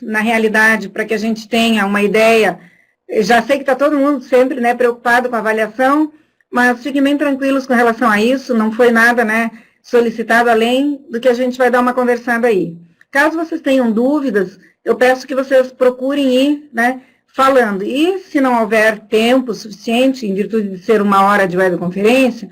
na realidade, para que a gente tenha uma ideia. Eu já sei que está todo mundo sempre, né, preocupado com a avaliação, mas fiquem bem tranquilos com relação a isso, não foi nada, né, solicitado além do que a gente vai dar uma conversada aí. Caso vocês tenham dúvidas, eu peço que vocês procurem ir, né, falando. E se não houver tempo suficiente, em virtude de ser 1 hora de webconferência,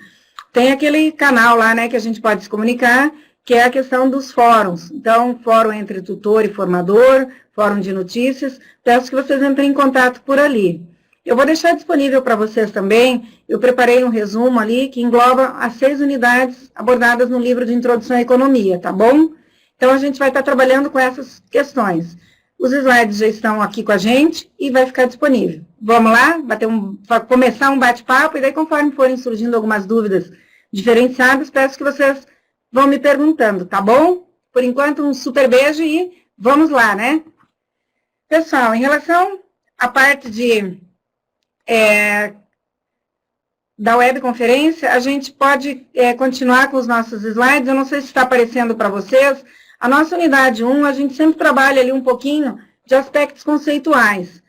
tem aquele canal lá, né, que a gente pode se comunicar, que é a questão dos fóruns. Então, fórum entre tutor e formador, fórum de notícias, peço que vocês entrem em contato por ali. Eu vou deixar disponível para vocês também, eu preparei um resumo ali que engloba as 6 unidades abordadas no livro de Introdução à Economia, tá bom? Então, a gente vai estar trabalhando com essas questões. Os slides já estão aqui com a gente e vai ficar disponível. Vamos lá? Começar um bate-papo e daí, conforme forem surgindo algumas dúvidas diferenciadas, peço que vocês vão me perguntando, tá bom? Por enquanto, um super beijo e vamos lá, né? Pessoal, em relação à parte da webconferência, a gente pode continuar com os nossos slides. Eu não sei se está aparecendo para vocês. A nossa unidade 1, a gente sempre trabalha ali um pouquinho de aspectos conceituais.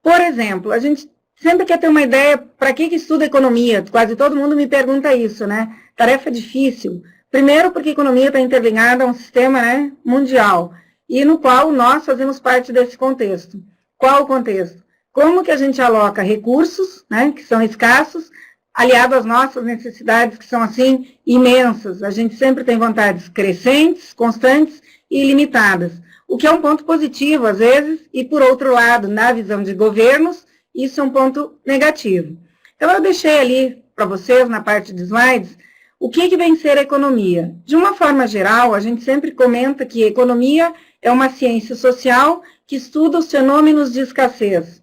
Por exemplo, a gente sempre quer ter uma ideia para que estuda economia. Quase todo mundo me pergunta isso, né? Tarefa difícil. Primeiro, porque a economia está interligada a um sistema, né, mundial, e no qual nós fazemos parte desse contexto. Qual o contexto? Como que a gente aloca recursos, né, que são escassos, aliado às nossas necessidades, que são, assim, imensas. A gente sempre tem vontades crescentes, constantes e ilimitadas, o que é um ponto positivo, às vezes, e, por outro lado, na visão de governos, isso é um ponto negativo. Então, eu deixei ali para vocês, na parte de slides, o que vem ser a economia? De uma forma geral, a gente sempre comenta que a economia é uma ciência social que estuda os fenômenos de escassez.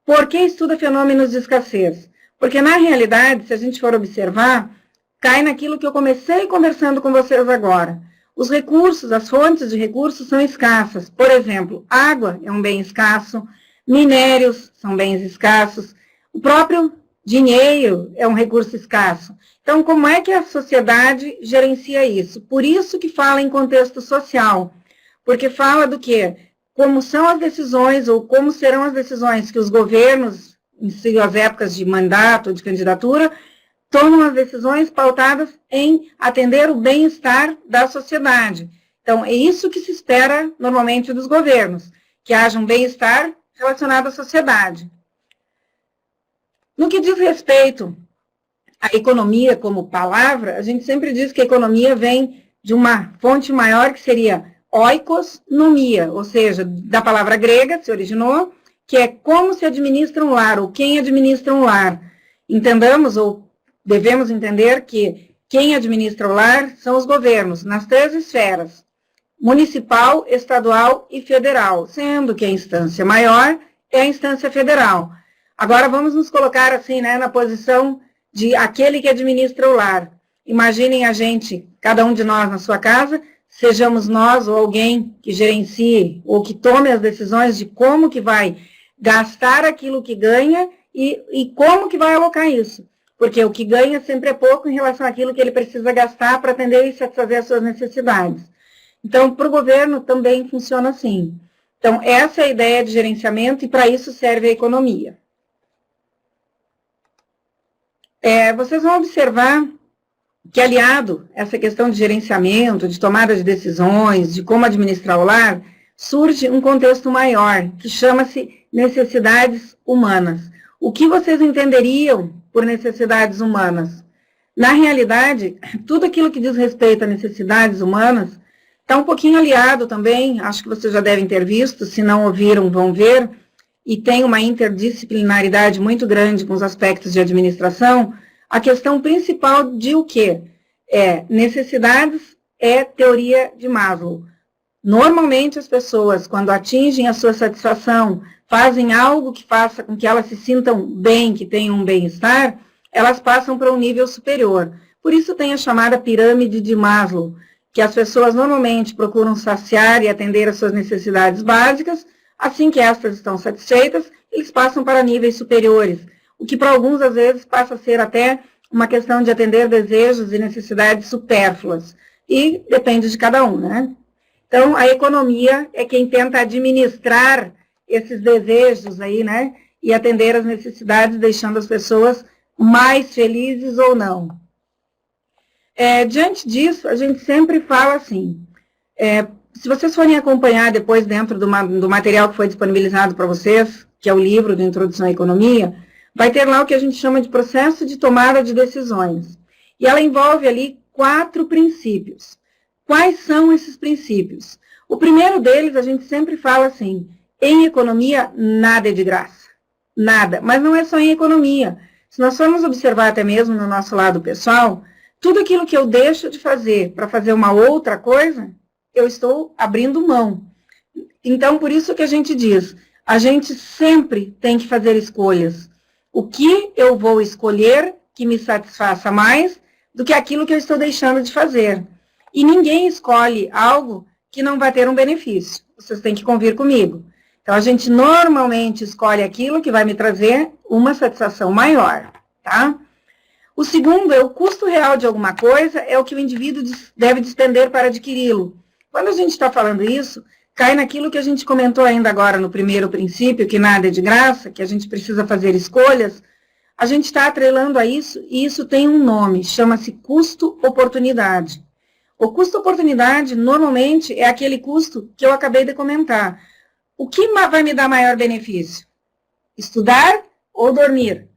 Por que estuda fenômenos de escassez? Porque, na realidade, se a gente for observar, cai naquilo que eu comecei conversando com vocês agora. Os recursos, as fontes de recursos são escassas. Por exemplo, água é um bem escasso, minérios são bens escassos, o próprio dinheiro é um recurso escasso. Então, como é que a sociedade gerencia isso? Por isso que fala em contexto social, porque fala do quê? Como são as decisões, ou como serão as decisões que os governos, em suas épocas de mandato, de candidatura, tomam as decisões pautadas em atender o bem-estar da sociedade. Então, é isso que se espera, normalmente, dos governos, que haja um bem-estar relacionado à sociedade. No que diz respeito à economia como palavra, a gente sempre diz que a economia vem de uma fonte maior, que seria oikosnomia, ou seja, da palavra grega, se originou, que é como se administra um lar, ou quem administra um lar. Entendamos, ou devemos entender, que quem administra o lar são os governos, nas 3 esferas, municipal, estadual e federal, sendo que a instância maior é a instância federal. Agora, vamos nos colocar assim, né, na posição de aquele que administra o lar. Imaginem a gente, cada um de nós na sua casa, sejamos nós ou alguém que gerencie ou que tome as decisões de como que vai gastar aquilo que ganha e como que vai alocar isso. Porque o que ganha sempre é pouco em relação àquilo que ele precisa gastar para atender e satisfazer as suas necessidades. Então, para o governo também funciona assim. Então, essa é a ideia de gerenciamento e para isso serve a economia. Vocês vão observar que, aliado a essa questão de gerenciamento, de tomada de decisões, de como administrar o lar, surge um contexto maior, que chama-se necessidades humanas. O que vocês entenderiam por necessidades humanas? Na realidade, tudo aquilo que diz respeito a necessidades humanas está um pouquinho aliado também, acho que vocês já devem ter visto, se não ouviram, vão ver, e tem uma interdisciplinaridade muito grande com os aspectos de administração. A questão principal de o quê? Necessidades é teoria de Maslow. Normalmente as pessoas, quando atingem a sua satisfação, fazem algo que faça com que elas se sintam bem, que tenham um bem-estar, elas passam para um nível superior. Por isso tem a chamada pirâmide de Maslow, que as pessoas normalmente procuram saciar e atender às suas necessidades básicas. Assim que estas estão satisfeitas, eles passam para níveis superiores, o que para alguns, às vezes, passa a ser até uma questão de atender desejos e necessidades supérfluas. E depende de cada um, né? Então, a economia é quem tenta administrar esses desejos aí, né? E atender às necessidades, deixando as pessoas mais felizes ou não. Diante disso, a gente sempre fala assim, se vocês forem acompanhar depois dentro do material que foi disponibilizado para vocês, que é o livro de Introdução à Economia, vai ter lá o que a gente chama de processo de tomada de decisões. E ela envolve ali 4 princípios. Quais são esses princípios? O primeiro deles, a gente sempre fala assim, em economia, nada é de graça. Nada. Mas não é só em economia. Se nós formos observar até mesmo no nosso lado pessoal, tudo aquilo que eu deixo de fazer para fazer uma outra coisa, eu estou abrindo mão. Então, por isso que a gente diz, a gente sempre tem que fazer escolhas. O que eu vou escolher que me satisfaça mais do que aquilo que eu estou deixando de fazer. E ninguém escolhe algo que não vai ter um benefício. Vocês têm que convir comigo. Então, a gente normalmente escolhe aquilo que vai me trazer uma satisfação maior, tá? O segundo é o custo real de alguma coisa, é o que o indivíduo deve despender para adquiri-lo. Quando a gente está falando isso, cai naquilo que a gente comentou ainda agora no primeiro princípio, que nada é de graça, que a gente precisa fazer escolhas. A gente está atrelando a isso, e isso tem um nome, chama-se custo-oportunidade. O custo-oportunidade, normalmente, é aquele custo que eu acabei de comentar. O que vai me dar maior benefício? Estudar ou dormir?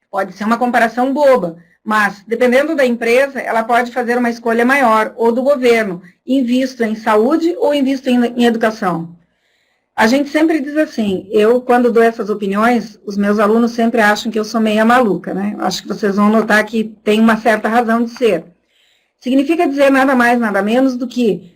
Pode ser uma comparação boba, mas, dependendo da empresa, ela pode fazer uma escolha maior, ou do governo, invisto em saúde ou invisto em educação. A gente sempre diz assim, eu, quando dou essas opiniões, os meus alunos sempre acham que eu sou meia maluca, né? Acho que vocês vão notar que tem uma certa razão de ser. Significa dizer nada mais, nada menos do que,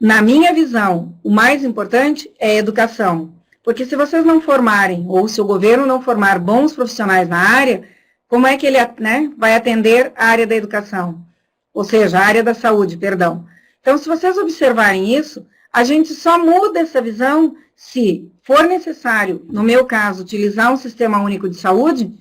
na minha visão, o mais importante é a educação. Porque se vocês não formarem, ou se o governo não formar bons profissionais na área, como é que ele, né, vai atender a área da educação? Ou seja, a área da saúde, perdão. Então, se vocês observarem isso, a gente só muda essa visão se for necessário, no meu caso, utilizar um sistema único de saúde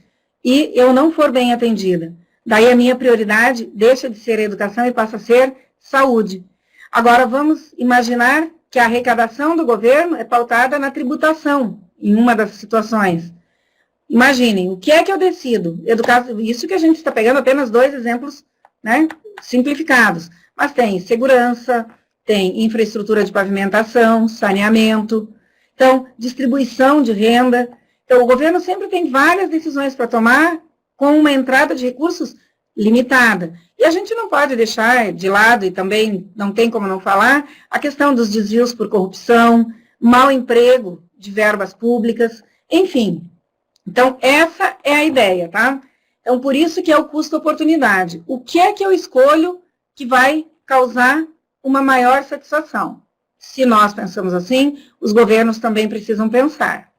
e eu não for bem atendida. Daí a minha prioridade deixa de ser a educação e passa a ser saúde. Agora, vamos imaginar que a arrecadação do governo é pautada na tributação, em uma das situações. Imaginem, o que é que eu decido? Isso que a gente está pegando apenas 2 exemplos, né, simplificados. Mas tem segurança, tem infraestrutura de pavimentação, saneamento, então, distribuição de renda. Então, o governo sempre tem várias decisões para tomar com uma entrada de recursos limitada. E a gente não pode deixar de lado, e também não tem como não falar, a questão dos desvios por corrupção, mau emprego de verbas públicas, enfim. Então, essa é a ideia, tá? Então, por isso que é o custo-oportunidade. O que é que eu escolho que vai causar uma maior satisfação? Se nós pensamos assim, os governos também precisam pensar.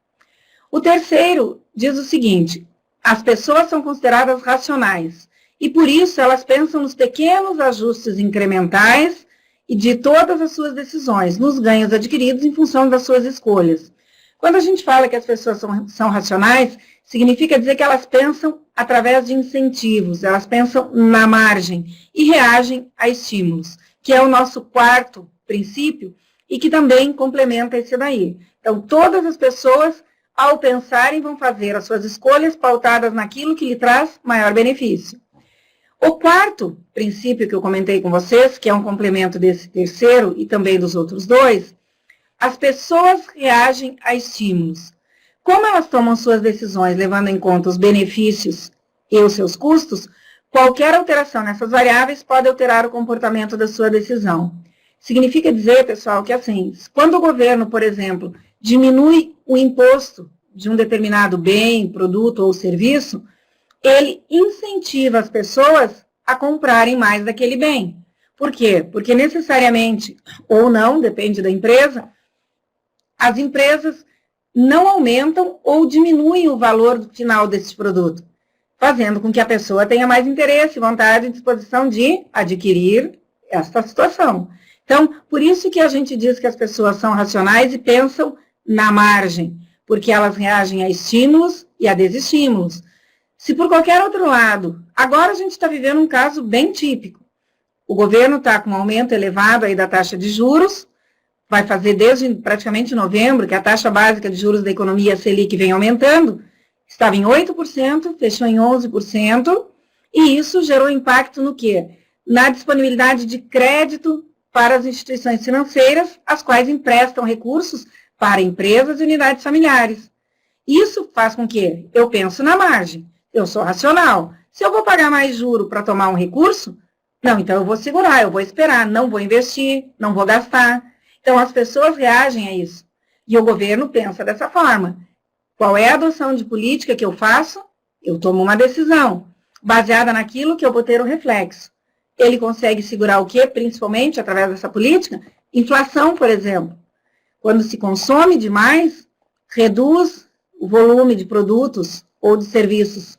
O terceiro diz o seguinte, as pessoas são consideradas racionais, e por isso elas pensam nos pequenos ajustes incrementais e de todas as suas decisões, nos ganhos adquiridos em função das suas escolhas. Quando a gente fala que as pessoas são racionais, significa dizer que elas pensam através de incentivos, elas pensam na margem e reagem a estímulos, que é o nosso quarto princípio e que também complementa esse daí. Então, todas as pessoas, ao pensarem, vão fazer as suas escolhas pautadas naquilo que lhe traz maior benefício. O quarto princípio que eu comentei com vocês, que é um complemento desse terceiro e também dos outros 2, as pessoas reagem a estímulos. Como elas tomam suas decisões levando em conta os benefícios e os seus custos, qualquer alteração nessas variáveis pode alterar o comportamento da sua decisão. Significa dizer, pessoal, que assim, quando o governo, por exemplo, diminui o imposto de um determinado bem, produto ou serviço, ele incentiva as pessoas a comprarem mais daquele bem. Por quê? Porque necessariamente, ou não, depende da empresa, as empresas não aumentam ou diminuem o valor final desse produto, fazendo com que a pessoa tenha mais interesse, vontade e disposição de adquirir esta situação. Então, por isso que a gente diz que as pessoas são racionais e pensam na margem, porque elas reagem a estímulos e a desestímulos. Se por qualquer outro lado, agora a gente está vivendo um caso bem típico. O governo está com um aumento elevado aí da taxa de juros, vai fazer desde praticamente novembro, que a taxa básica de juros da economia, a Selic, vem aumentando, estava em 8%, fechou em 11%, e isso gerou impacto no quê? Na disponibilidade de crédito para as instituições financeiras, as quais emprestam recursos para empresas e unidades familiares. Isso faz com que eu pense na margem, eu sou racional. Se eu vou pagar mais juro para tomar um recurso, não, então eu vou segurar, eu vou esperar, não vou investir, não vou gastar. Então as pessoas reagem a isso. E o governo pensa dessa forma. Qual é a adoção de política que eu faço? Eu tomo uma decisão, baseada naquilo que eu vou ter o reflexo. Ele consegue segurar o quê? Principalmente através dessa política? Inflação, por exemplo. Quando se consome demais, reduz o volume de produtos ou de serviços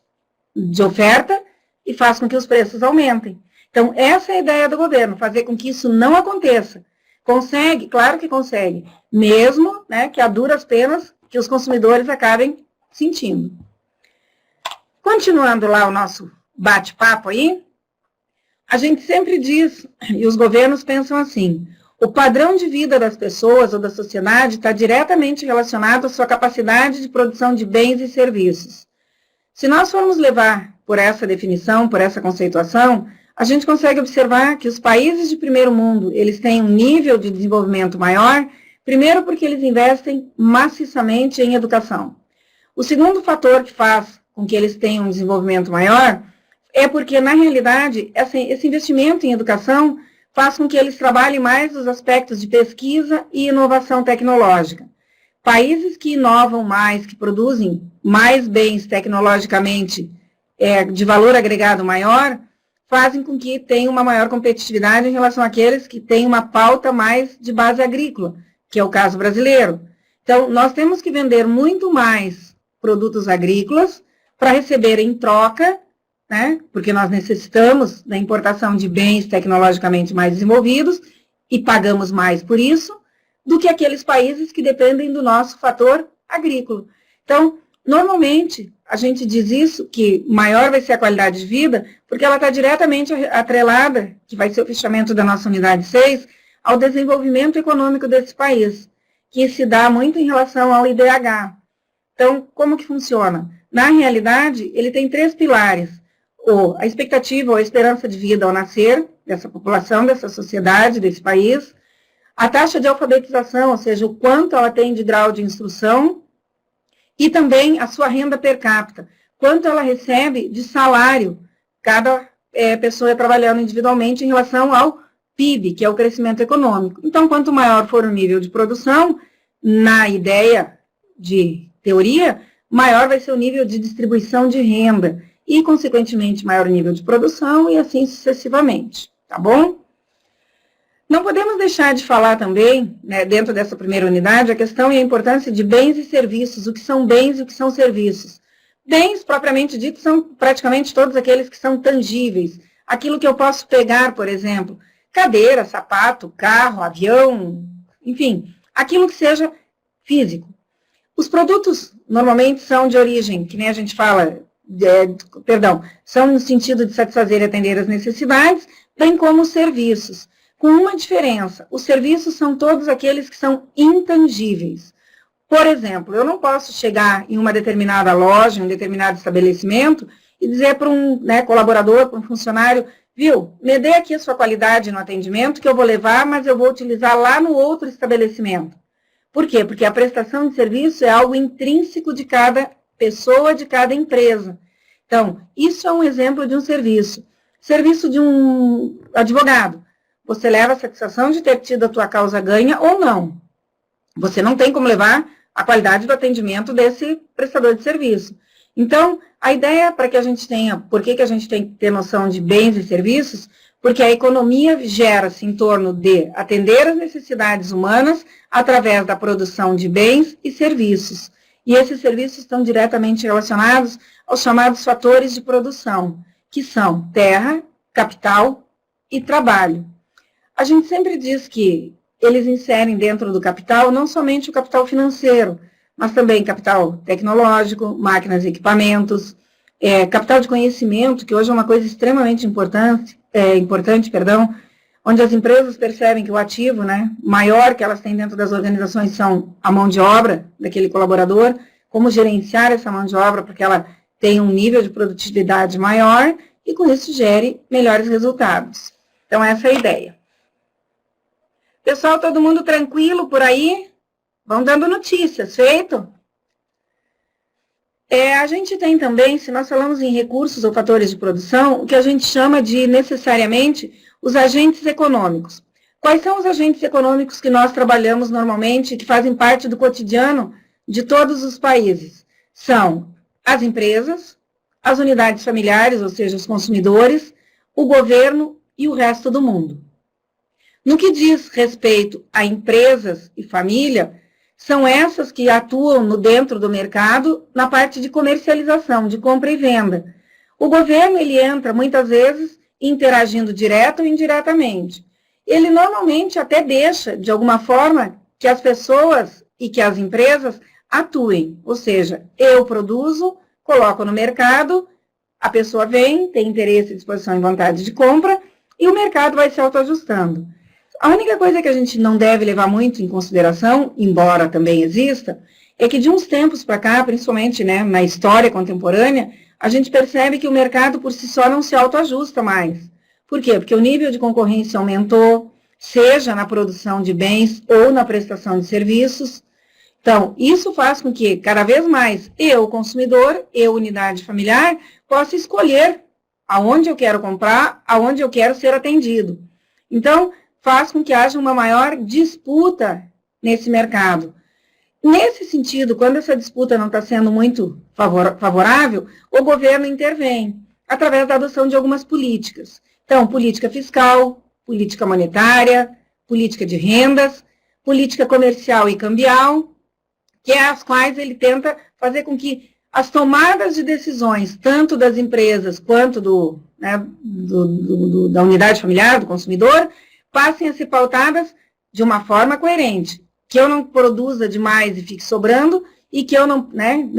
de oferta e faz com que os preços aumentem. Então, essa é a ideia do governo, fazer com que isso não aconteça. Consegue? Claro que consegue. Mesmo, né, que a duras penas que os consumidores acabem sentindo. Continuando lá o nosso bate-papo aí, a gente sempre diz, e os governos pensam assim, o padrão de vida das pessoas ou da sociedade está diretamente relacionado à sua capacidade de produção de bens e serviços. Se nós formos levar por essa definição, por essa conceituação, a gente consegue observar que os países de primeiro mundo, eles têm um nível de desenvolvimento maior, primeiro porque eles investem maciçamente em educação. O segundo fator que faz com que eles tenham um desenvolvimento maior é porque, na realidade, esse investimento em educação faz com que eles trabalhem mais os aspectos de pesquisa e inovação tecnológica. Países que inovam mais, que produzem mais bens tecnologicamente de valor agregado maior, fazem com que tenham uma maior competitividade em relação àqueles que têm uma pauta mais de base agrícola, que é o caso brasileiro. Então, nós temos que vender muito mais produtos agrícolas para receber em troca, né, porque nós necessitamos da importação de bens tecnologicamente mais desenvolvidos e pagamos mais por isso, do que aqueles países que dependem do nosso fator agrícola. Então, normalmente, a gente diz isso, que maior vai ser a qualidade de vida, porque ela está diretamente atrelada, que vai ser o fechamento da nossa unidade 6, ao desenvolvimento econômico desse país, que se dá muito em relação ao IDH. Então, como que funciona? Na realidade, ele tem 3 pilares. A expectativa ou a esperança de vida ao nascer dessa população, dessa sociedade, desse país, a taxa de alfabetização, ou seja, o quanto ela tem de grau de instrução, e também a sua renda per capita, quanto ela recebe de salário, cada pessoa trabalhando individualmente em relação ao PIB, que é o crescimento econômico. Então, quanto maior for o nível de produção, na ideia de teoria, maior vai ser o nível de distribuição de renda, e, consequentemente, maior nível de produção, e assim sucessivamente, tá bom? Não podemos deixar de falar também, né, dentro dessa primeira unidade, a questão e a importância de bens e serviços, o que são bens e o que são serviços. Bens, propriamente dito, são praticamente todos aqueles que são tangíveis, aquilo que eu posso pegar, por exemplo, cadeira, sapato, carro, avião, enfim, aquilo que seja físico. Os produtos, normalmente, são de origem, que nem a gente fala, são no sentido de satisfazer e atender as necessidades, bem como os serviços. Com uma diferença, os serviços são todos aqueles que são intangíveis. Por exemplo, eu não posso chegar em uma determinada loja, em um determinado estabelecimento, e dizer para um colaborador, para um funcionário, viu, me dê aqui a sua qualidade no atendimento, que eu vou levar, mas eu vou utilizar lá no outro estabelecimento. Por quê? Porque a prestação de serviço é algo intrínseco de cada pessoa, de cada empresa. Então, isso é um exemplo de um serviço. Serviço de um advogado. Você leva a satisfação de ter tido a tua causa ganha ou não. Você não tem como levar a qualidade do atendimento desse prestador de serviço. Então, a ideia para que a gente tenha, por que a gente tem que ter noção de bens e serviços? Porque a economia gera-se em torno de atender as necessidades humanas através da produção de bens e serviços. E esses serviços estão diretamente relacionados aos chamados fatores de produção, que são terra, capital e trabalho. A gente sempre diz que eles inserem dentro do capital não somente o capital financeiro, mas também capital tecnológico, máquinas e equipamentos, capital de conhecimento, que hoje é uma coisa extremamente importante, onde as empresas percebem que o ativo, né, maior que elas têm dentro das organizações são a mão de obra daquele colaborador, como gerenciar essa mão de obra para que ela tenha um nível de produtividade maior e com isso gere melhores resultados. Então essa é a ideia. Pessoal, todo mundo tranquilo por aí? Vão dando notícias, feito? A gente tem também, se nós falamos em recursos ou fatores de produção, o que a gente chama de, necessariamente, os agentes econômicos. Quais são os agentes econômicos que nós trabalhamos normalmente, que fazem parte do cotidiano de todos os países? São as empresas, as unidades familiares, ou seja, os consumidores, o governo e o resto do mundo. No que diz respeito a empresas e família, são essas que atuam dentro do mercado na parte de comercialização, de compra e venda. O governo, ele entra muitas vezes interagindo direto ou indiretamente. Ele normalmente até deixa, de alguma forma, que as pessoas e que as empresas atuem. Ou seja, eu produzo, coloco no mercado, a pessoa vem, tem interesse, disposição e vontade de compra, e o mercado vai se autoajustando. A única coisa que a gente não deve levar muito em consideração, embora também exista, é que de uns tempos para cá, principalmente, né, na história contemporânea, a gente percebe que o mercado por si só não se autoajusta mais. Por quê? Porque o nível de concorrência aumentou, seja na produção de bens ou na prestação de serviços. Então, isso faz com que, cada vez mais, eu, consumidor, eu, unidade familiar, possa escolher aonde eu quero comprar, aonde eu quero ser atendido. Então, faz com que haja uma maior disputa nesse mercado. Nesse sentido, quando essa disputa não está sendo muito favorável, o governo intervém, através da adoção de algumas políticas. Então, política fiscal, política monetária, política de rendas, política comercial e cambial, que é as quais ele tenta fazer com que as tomadas de decisões, tanto das empresas quanto da unidade familiar, do consumidor, passem a ser pautadas de uma forma coerente, que eu não produza demais e fique sobrando, e que eu não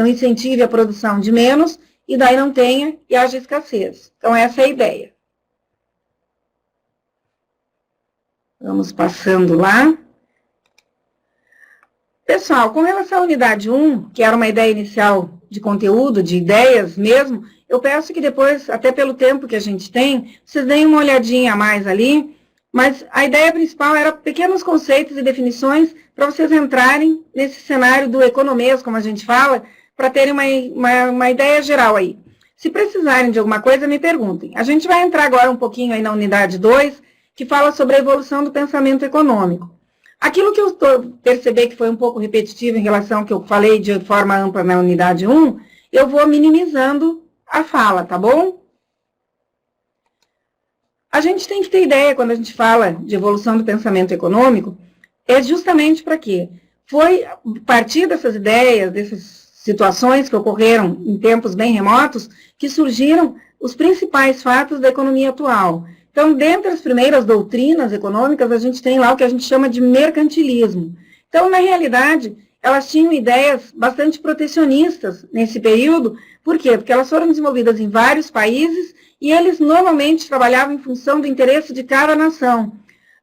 incentive a produção de menos, e daí não tenha e haja escassez. Então, essa é a ideia. Vamos passando lá. Pessoal, com relação à unidade 1, que era uma ideia inicial de conteúdo, de ideias mesmo, eu peço que depois, até pelo tempo que a gente tem, vocês deem uma olhadinha a mais ali. Mas a ideia principal era pequenos conceitos e definições para vocês entrarem nesse cenário do economês, como a gente fala, para terem uma ideia geral aí. Se precisarem de alguma coisa, me perguntem. A gente vai entrar agora um pouquinho aí na unidade 2, que fala sobre a evolução do pensamento econômico. Aquilo que eu percebi que foi um pouco repetitivo em relação ao que eu falei de forma ampla na unidade 1, eu vou minimizando a fala, tá bom? A gente tem que ter ideia, quando a gente fala de evolução do pensamento econômico, é justamente para quê? Foi a partir dessas ideias, dessas situações que ocorreram em tempos bem remotos, que surgiram os principais fatos da economia atual. Então, dentre as primeiras doutrinas econômicas, a gente tem lá o que a gente chama de mercantilismo. Então, na realidade, elas tinham ideias bastante protecionistas nesse período. Por quê? Porque elas foram desenvolvidas em vários países e eles normalmente trabalhavam em função do interesse de cada nação.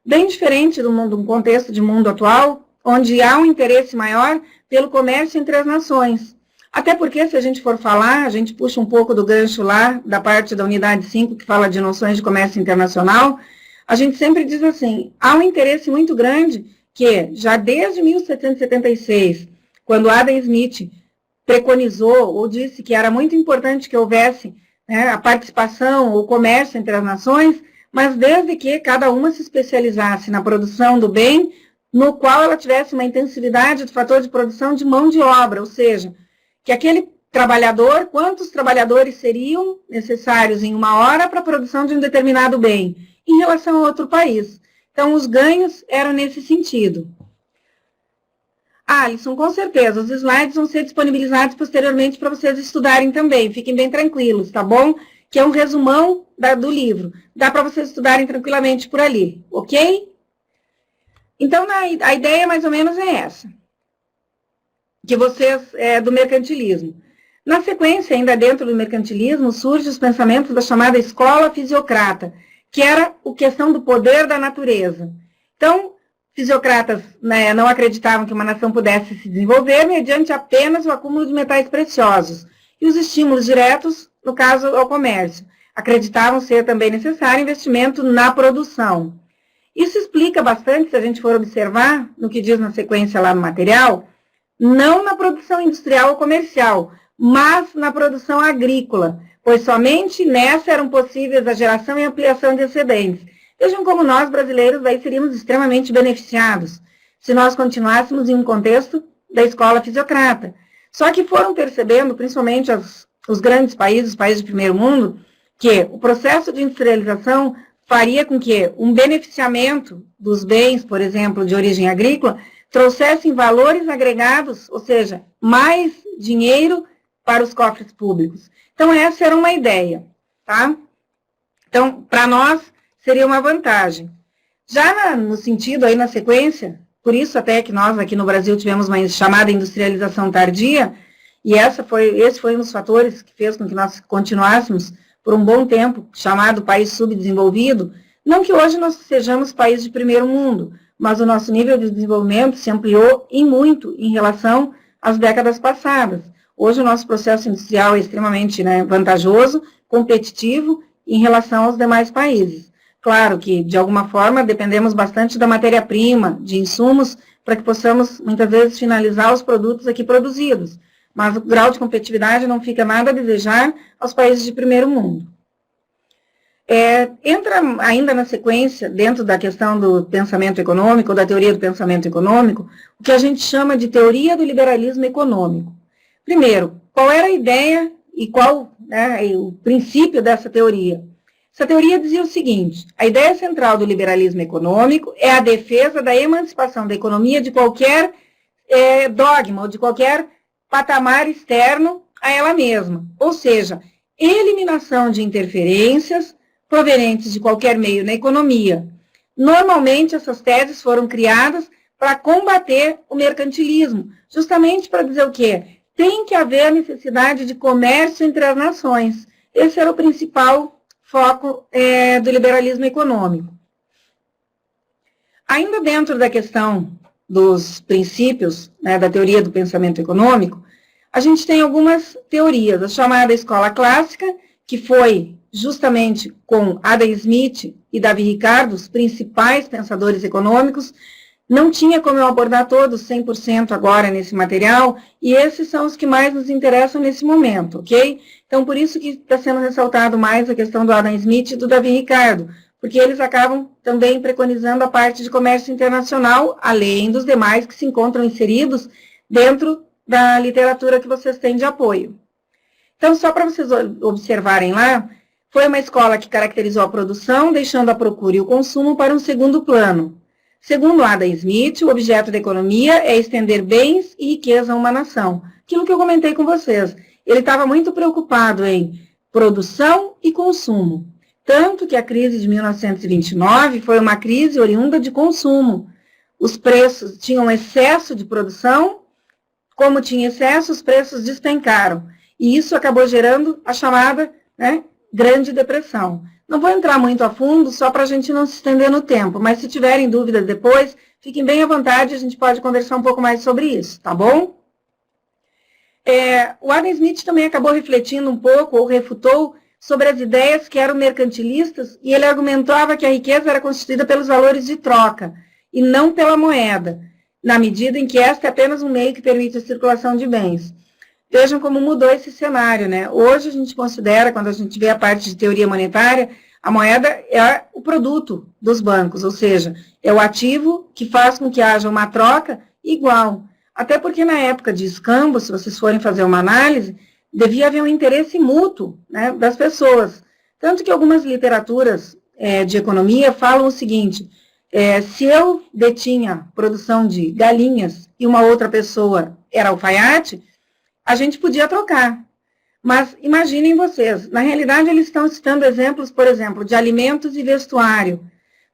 Bem diferente do mundo, um contexto de mundo atual, onde há um interesse maior pelo comércio entre as nações. Até porque, se a gente for falar, a gente puxa um pouco do gancho lá, da parte da unidade 5, que fala de noções de comércio internacional, a gente sempre diz assim, há um interesse muito grande que, já desde 1776, quando Adam Smith preconizou ou disse que era muito importante que houvesse a participação ou comércio entre as nações, mas desde que cada uma se especializasse na produção do bem, no qual ela tivesse uma intensividade do fator de produção de mão de obra, ou seja, que aquele trabalhador, quantos trabalhadores seriam necessários em uma hora para a produção de um determinado bem, em relação a outro país. Então, os ganhos eram nesse sentido. Alisson, com certeza, os slides vão ser disponibilizados posteriormente para vocês estudarem também, fiquem bem tranquilos, tá bom? Que é um resumão do livro, dá para vocês estudarem tranquilamente por ali, ok? Então, a ideia mais ou menos é essa, que vocês, do mercantilismo. Na sequência, ainda dentro do mercantilismo, surgem os pensamentos da chamada escola fisiocrata, que era a questão do poder da natureza. Então, fisiocratas, né, não acreditavam que uma nação pudesse se desenvolver mediante apenas o acúmulo de metais preciosos e os estímulos diretos, no caso, ao comércio. Acreditavam ser também necessário investimento na produção. Isso explica bastante, se a gente for observar, no que diz na sequência lá no material, não na produção industrial ou comercial, mas na produção agrícola, pois somente nessa eram possíveis a geração e ampliação de excedentes. Vejam como nós, brasileiros, daí seríamos extremamente beneficiados, se nós continuássemos em um contexto da escola fisiocrata. Só que foram percebendo, principalmente os grandes países, os países de primeiro mundo, que o processo de industrialização faria com que um beneficiamento dos bens, por exemplo, de origem agrícola, trouxessem valores agregados, ou seja, mais dinheiro para os cofres públicos. Então, essa era uma ideia, tá? Então, para nós, seria uma vantagem. Já no sentido, aí na sequência, por isso até que nós aqui no Brasil tivemos uma chamada industrialização tardia, e esse foi um dos fatores que fez com que nós continuássemos por um bom tempo, chamado país subdesenvolvido, não que hoje nós sejamos país de primeiro mundo, mas o nosso nível de desenvolvimento se ampliou em muito em relação às décadas passadas. Hoje o nosso processo industrial é extremamente, né, vantajoso, competitivo em relação aos demais países. Claro que, de alguma forma, dependemos bastante da matéria-prima, de insumos, para que possamos, muitas vezes, finalizar os produtos aqui produzidos. Mas o grau de competitividade não fica nada a desejar aos países de primeiro mundo. Entra ainda na sequência, dentro da questão do pensamento econômico, ou da teoria do pensamento econômico, o que a gente chama de teoria do liberalismo econômico. Primeiro, qual era a ideia e qual, né, o princípio dessa teoria? Essa teoria dizia o seguinte: a ideia central do liberalismo econômico é a defesa da emancipação da economia de qualquer dogma ou de qualquer patamar externo a ela mesma, ou seja, eliminação de interferências provenientes de qualquer meio na economia. Normalmente, essas teses foram criadas para combater o mercantilismo, justamente para dizer o quê? Tem que haver a necessidade de comércio entre as nações. Esse era o principal foco do liberalismo econômico. Ainda dentro da questão dos princípios, né, da teoria do pensamento econômico, a gente tem algumas teorias, a chamada escola clássica, que foi justamente com Adam Smith e Davi Ricardo, os principais pensadores econômicos. Não tinha como eu abordar todos 100% agora nesse material, e esses são os que mais nos interessam nesse momento, ok? Então, por isso que está sendo ressaltado mais a questão do Adam Smith e do Davi Ricardo, porque eles acabam também preconizando a parte de comércio internacional, além dos demais que se encontram inseridos dentro da literatura que vocês têm de apoio. Então, só para vocês observarem lá, foi uma escola que caracterizou a produção, deixando a procura e o consumo para um segundo plano. Segundo Adam Smith, o objeto da economia é estender bens e riqueza a uma nação. Aquilo que eu comentei com vocês. Ele estava muito preocupado em produção e consumo. Tanto que a crise de 1929 foi uma crise oriunda de consumo. Os preços tinham excesso de produção, como tinha excesso, os preços despencaram. E isso acabou gerando a chamada, né, Grande Depressão. Não vou entrar muito a fundo, só para a gente não se estender no tempo, mas se tiverem dúvidas depois, fiquem bem à vontade, a gente pode conversar um pouco mais sobre isso, tá bom? O Adam Smith também acabou refletindo um pouco, ou refutou, sobre as ideias que eram mercantilistas, e ele argumentava que a riqueza era constituída pelos valores de troca, e não pela moeda, na medida em que esta é apenas um meio que permite a circulação de bens. Vejam como mudou esse cenário, né? Hoje a gente considera, quando a gente vê a parte de teoria monetária, a moeda é o produto dos bancos, ou seja, é o ativo que faz com que haja uma troca igual. Até porque na época de escambo, se vocês forem fazer uma análise, devia haver um interesse mútuo, né, das pessoas. Tanto que algumas literaturas de economia falam o seguinte: se eu detinha produção de galinhas e uma outra pessoa era alfaiate, a gente podia trocar. Mas imaginem vocês, na realidade eles estão citando exemplos, por exemplo, de alimentos e vestuário.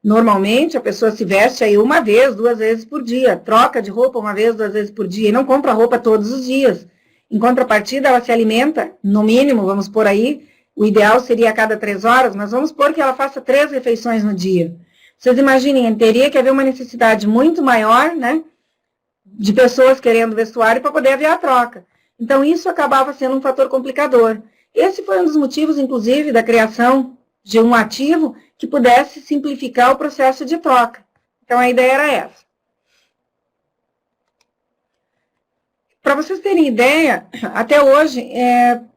Normalmente a pessoa se veste aí uma vez, 2 vezes por dia, troca de roupa uma vez, 2 vezes por dia, e não compra roupa todos os dias. Em contrapartida, ela se alimenta, no mínimo, vamos por aí, o ideal seria a cada 3 horas, mas vamos supor que ela faça 3 refeições no dia. Vocês imaginem, teria que haver uma necessidade muito maior, né, de pessoas querendo vestuário para poder haver a troca. Então, isso acabava sendo um fator complicador. Esse foi um dos motivos, inclusive, da criação de um ativo que pudesse simplificar o processo de troca. Então, a ideia era essa. Para vocês terem ideia, até hoje,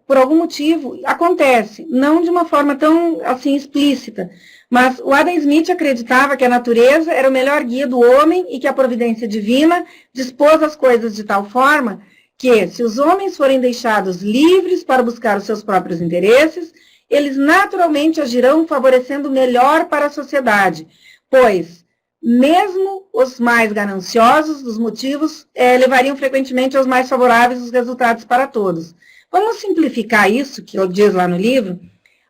por algum motivo, acontece, não de uma forma tão assim explícita, mas o Adam Smith acreditava que a natureza era o melhor guia do homem e que a providência divina dispôs as coisas de tal forma que, se os homens forem deixados livres para buscar os seus próprios interesses, eles naturalmente agirão favorecendo o melhor para a sociedade, pois, mesmo os mais gananciosos dos motivos, levariam frequentemente aos mais favoráveis os resultados para todos. Vamos simplificar isso, que eu diz lá no livro.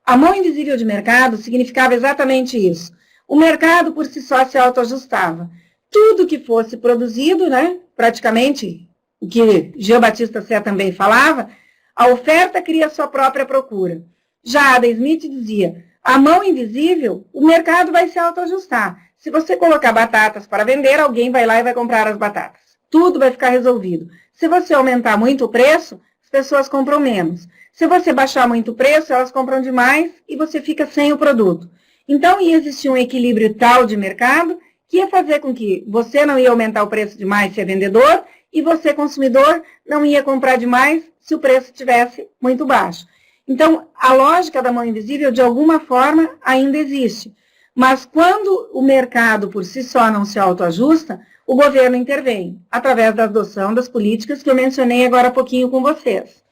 A mão invisível de mercado significava exatamente isso. O mercado por si só se autoajustava. Tudo que fosse produzido, né, praticamente, o que Jean Baptiste Say também falava, a oferta cria sua própria procura. Já Adam Smith dizia, a mão invisível, o mercado vai se autoajustar. Se você colocar batatas para vender, alguém vai lá e vai comprar as batatas. Tudo vai ficar resolvido. Se você aumentar muito o preço, as pessoas compram menos. Se você baixar muito o preço, elas compram demais e você fica sem o produto. Então, ia existir um equilíbrio tal de mercado que ia fazer com que você não ia aumentar o preço demais se é vendedor e você, consumidor, não ia comprar demais se o preço estivesse muito baixo. Então, a lógica da mão invisível, de alguma forma, ainda existe. Mas quando o mercado por si só não se autoajusta, o governo intervém, através da adoção das políticas que eu mencionei agora há pouquinho com vocês.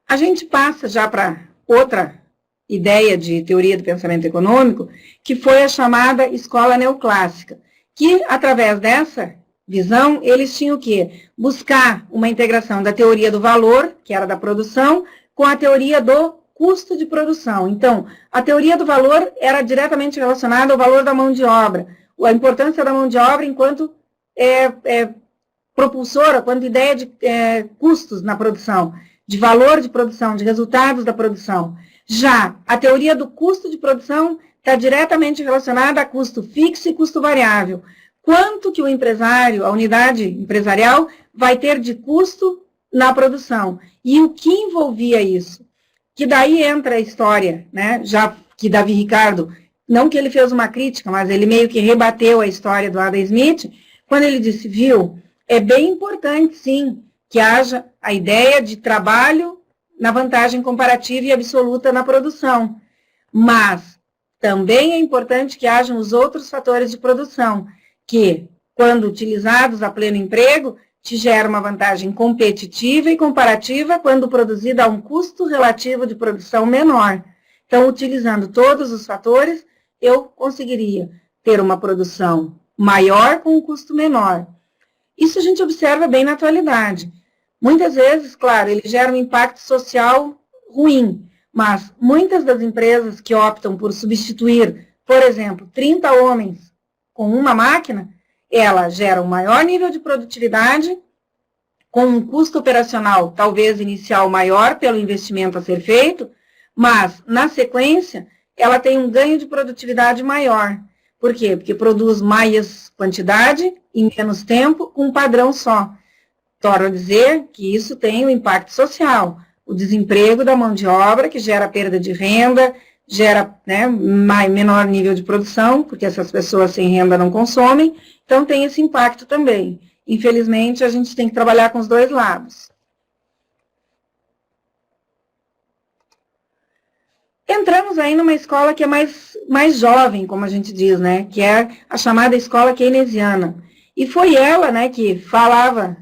A gente passa já para outra ideia de teoria do pensamento econômico, que foi a chamada escola neoclássica, que, através dessa visão, eles tinham que buscar uma integração da teoria do valor, que era da produção, com a teoria do custo de produção. Então, a teoria do valor era diretamente relacionada ao valor da mão de obra, a importância da mão de obra enquanto propulsora, quanto ideia de custos na produção, de valor de produção, de resultados da produção. Já a teoria do custo de produção está diretamente relacionada a custo fixo e custo variável. Quanto que o empresário, a unidade empresarial, vai ter de custo na produção? E o que envolvia isso? Que daí entra a história, né? Já que Davi Ricardo, não que ele fez uma crítica, mas ele meio que rebateu a história do Adam Smith, quando ele disse, viu, é bem importante, sim, que haja a ideia de trabalho na vantagem comparativa e absoluta na produção, mas também é importante que hajam os outros fatores de produção, que, quando utilizados a pleno emprego, te gera uma vantagem competitiva e comparativa quando produzida a um custo relativo de produção menor. Então, utilizando todos os fatores, eu conseguiria ter uma produção maior com um custo menor. Isso a gente observa bem na atualidade. Muitas vezes, claro, ele gera um impacto social ruim, mas muitas das empresas que optam por substituir, por exemplo, 30 homens com uma máquina, ela gera um maior nível de produtividade, com um custo operacional talvez inicial maior pelo investimento a ser feito, mas, na sequência, ela tem um ganho de produtividade maior. Por quê? Porque produz mais quantidade em menos tempo, com um padrão só. Torno a dizer que isso tem um impacto social. O desemprego da mão de obra, que gera perda de renda, gera menor nível de produção, porque essas pessoas sem renda não consomem, então tem esse impacto também. Infelizmente, a gente tem que trabalhar com os dois lados. Entramos aí numa escola que é mais jovem, como a gente diz, né, que é a chamada escola keynesiana. E foi ela, né, que falava,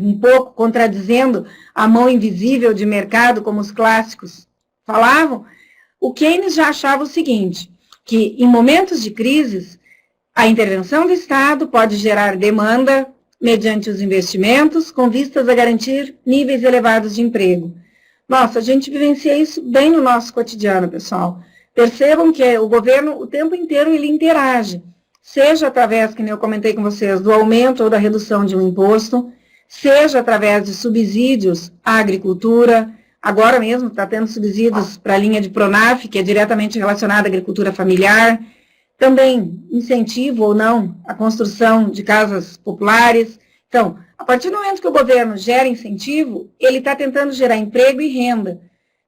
um pouco contradizendo a mão invisível de mercado, como os clássicos falavam. O Keynes já achava o seguinte, que em momentos de crises, a intervenção do Estado pode gerar demanda mediante os investimentos, com vistas a garantir níveis elevados de emprego. Nossa, a gente vivencia isso bem no nosso cotidiano, pessoal. Percebam que o governo, o tempo inteiro, ele interage, seja através, que nem eu comentei com vocês, do aumento ou da redução de um imposto, seja através de subsídios à agricultura. Agora mesmo está tendo subsídios para a linha de Pronaf, que é diretamente relacionada à agricultura familiar. Também incentivo ou não a construção de casas populares. Então, a partir do momento que o governo gera incentivo, ele está tentando gerar emprego e renda.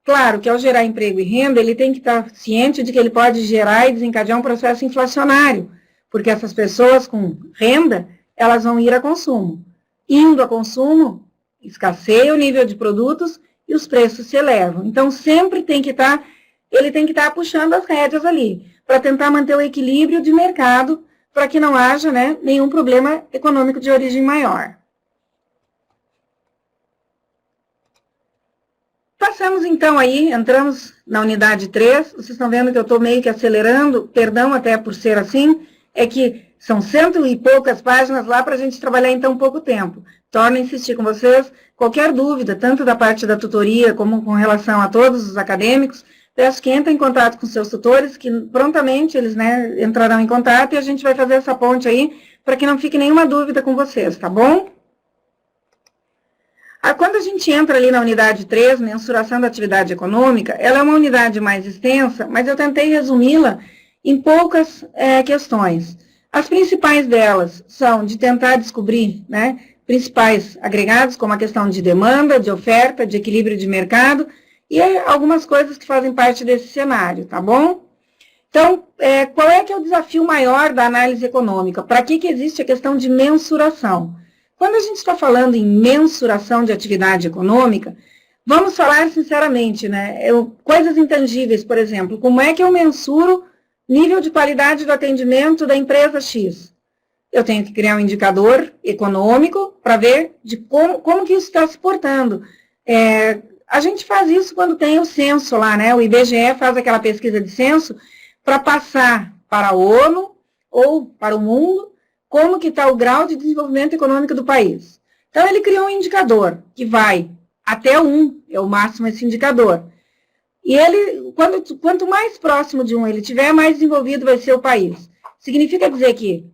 Claro que ao gerar emprego e renda, ele tem que estar ciente de que ele pode gerar e desencadear um processo inflacionário, porque essas pessoas com renda, elas vão ir a consumo. Indo a consumo, escasseia o nível de produtos e os preços se elevam. Então, sempre tem que estar, ele tem que estar puxando as rédeas ali, para tentar manter o equilíbrio de mercado, para que não haja, né, nenhum problema econômico de origem maior. Passamos então aí, entramos na unidade 3, vocês estão vendo que eu estou meio que acelerando, perdão até por ser assim, é que são 100 e poucas páginas lá para a gente trabalhar em tão pouco tempo. Torno a insistir com vocês, qualquer dúvida, tanto da parte da tutoria como com relação a todos os acadêmicos, peço que entrem em contato com seus tutores, que prontamente eles, né, entrarão em contato e a gente vai fazer essa ponte aí, para que não fique nenhuma dúvida com vocês, tá bom? Quando a gente entra ali na unidade 3, mensuração da atividade econômica, ela é uma unidade mais extensa, mas eu tentei resumi-la em poucas questões. As principais delas são de tentar descobrir, né, principais agregados, como a questão de demanda, de oferta, de equilíbrio de mercado, e algumas coisas que fazem parte desse cenário, tá bom? Então, qual é que é o desafio maior da análise econômica? Para que existe a questão de mensuração? Quando a gente está falando em mensuração de atividade econômica, vamos falar sinceramente, né? Coisas intangíveis, por exemplo, como é que eu mensuro nível de qualidade do atendimento da empresa X? Eu tenho que criar um indicador econômico para ver de como que isso está se portando. A gente faz isso quando tem o censo lá, né? O IBGE faz aquela pesquisa de censo para passar para a ONU ou para o mundo como que está o grau de desenvolvimento econômico do país. Então, ele criou um indicador que vai até 1, é o máximo esse indicador. E ele, quanto mais próximo de 1 ele tiver, mais desenvolvido vai ser o país. Significa dizer que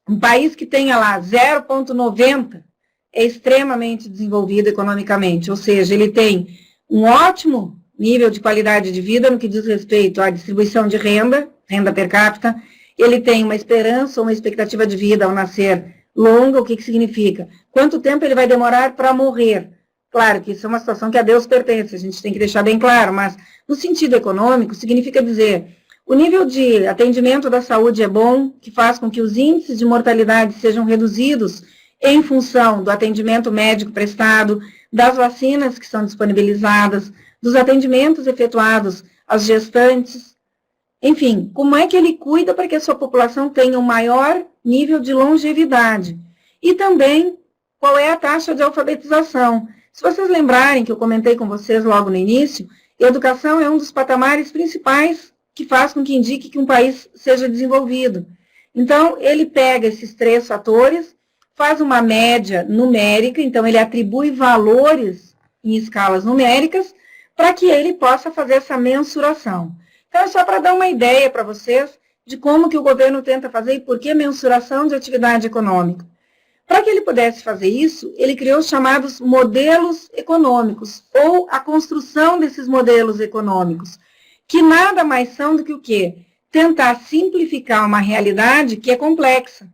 um país que tenha lá 0,90 é extremamente desenvolvido economicamente, ou seja, ele tem um ótimo nível de qualidade de vida no que diz respeito à distribuição de renda, renda per capita. Ele tem uma esperança ou uma expectativa de vida ao nascer longa. O que significa? Quanto tempo ele vai demorar para morrer? Claro que isso é uma situação que a Deus pertence, a gente tem que deixar bem claro, mas no sentido econômico significa dizer, o nível de atendimento da saúde é bom, que faz com que os índices de mortalidade sejam reduzidos em função do atendimento médico prestado, das vacinas que são disponibilizadas, dos atendimentos efetuados às gestantes. Enfim, como é que ele cuida para que a sua população tenha um maior nível de longevidade? E também, qual é a taxa de alfabetização? Se vocês lembrarem que eu comentei com vocês logo no início, a educação é um dos patamares principais que faz com que indique que um país seja desenvolvido. Então, ele pega esses 3 fatores, faz uma média numérica, então ele atribui valores em escalas numéricas para que ele possa fazer essa mensuração. Então, é só para dar uma ideia para vocês de como que o governo tenta fazer e por que mensuração de atividade econômica. Para que ele pudesse fazer isso, ele criou os chamados modelos econômicos, ou a construção desses modelos econômicos, que nada mais são do que o quê? Tentar simplificar uma realidade que é complexa,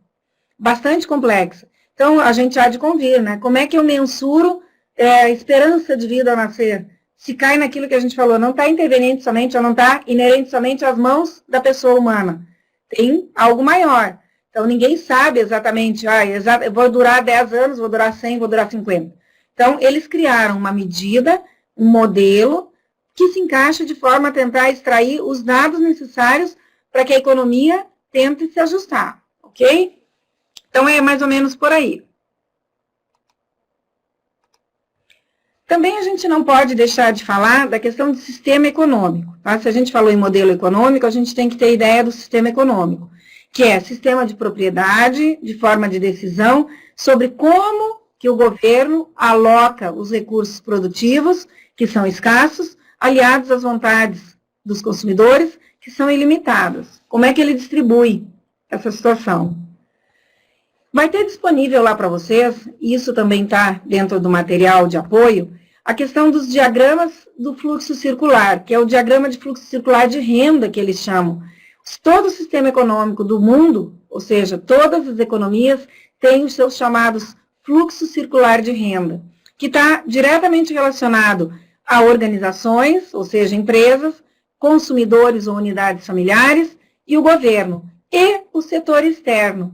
bastante complexa. Então, a gente há de convir, né? Como é que eu mensuro a esperança de vida ao nascer? Se cai naquilo que a gente falou, não está interveniente somente, ou não está inerente somente às mãos da pessoa humana. Tem algo maior. Então, ninguém sabe exatamente, eu vou durar 10 anos, vou durar 100, vou durar 50. Então, eles criaram uma medida, um modelo, que se encaixa de forma a tentar extrair os dados necessários para que a economia tente se ajustar, ok? Então, é mais ou menos por aí. Também a gente não pode deixar de falar da questão do sistema econômico. Tá? Se a gente falou em modelo econômico, a gente tem que ter ideia do sistema econômico, que é sistema de propriedade, de forma de decisão, sobre como que o governo aloca os recursos produtivos, que são escassos, aliados às vontades dos consumidores, que são ilimitadas. Como é que ele distribui essa situação? Vai ter disponível lá para vocês, e isso também está dentro do material de apoio, a questão dos diagramas do fluxo circular, que é o diagrama de fluxo circular de renda, que eles chamam. Todo o sistema econômico do mundo, ou seja, todas as economias, têm os seus chamados fluxo circular de renda, que está diretamente relacionado a organizações, ou seja, empresas, consumidores ou unidades familiares, e o governo, e o setor externo.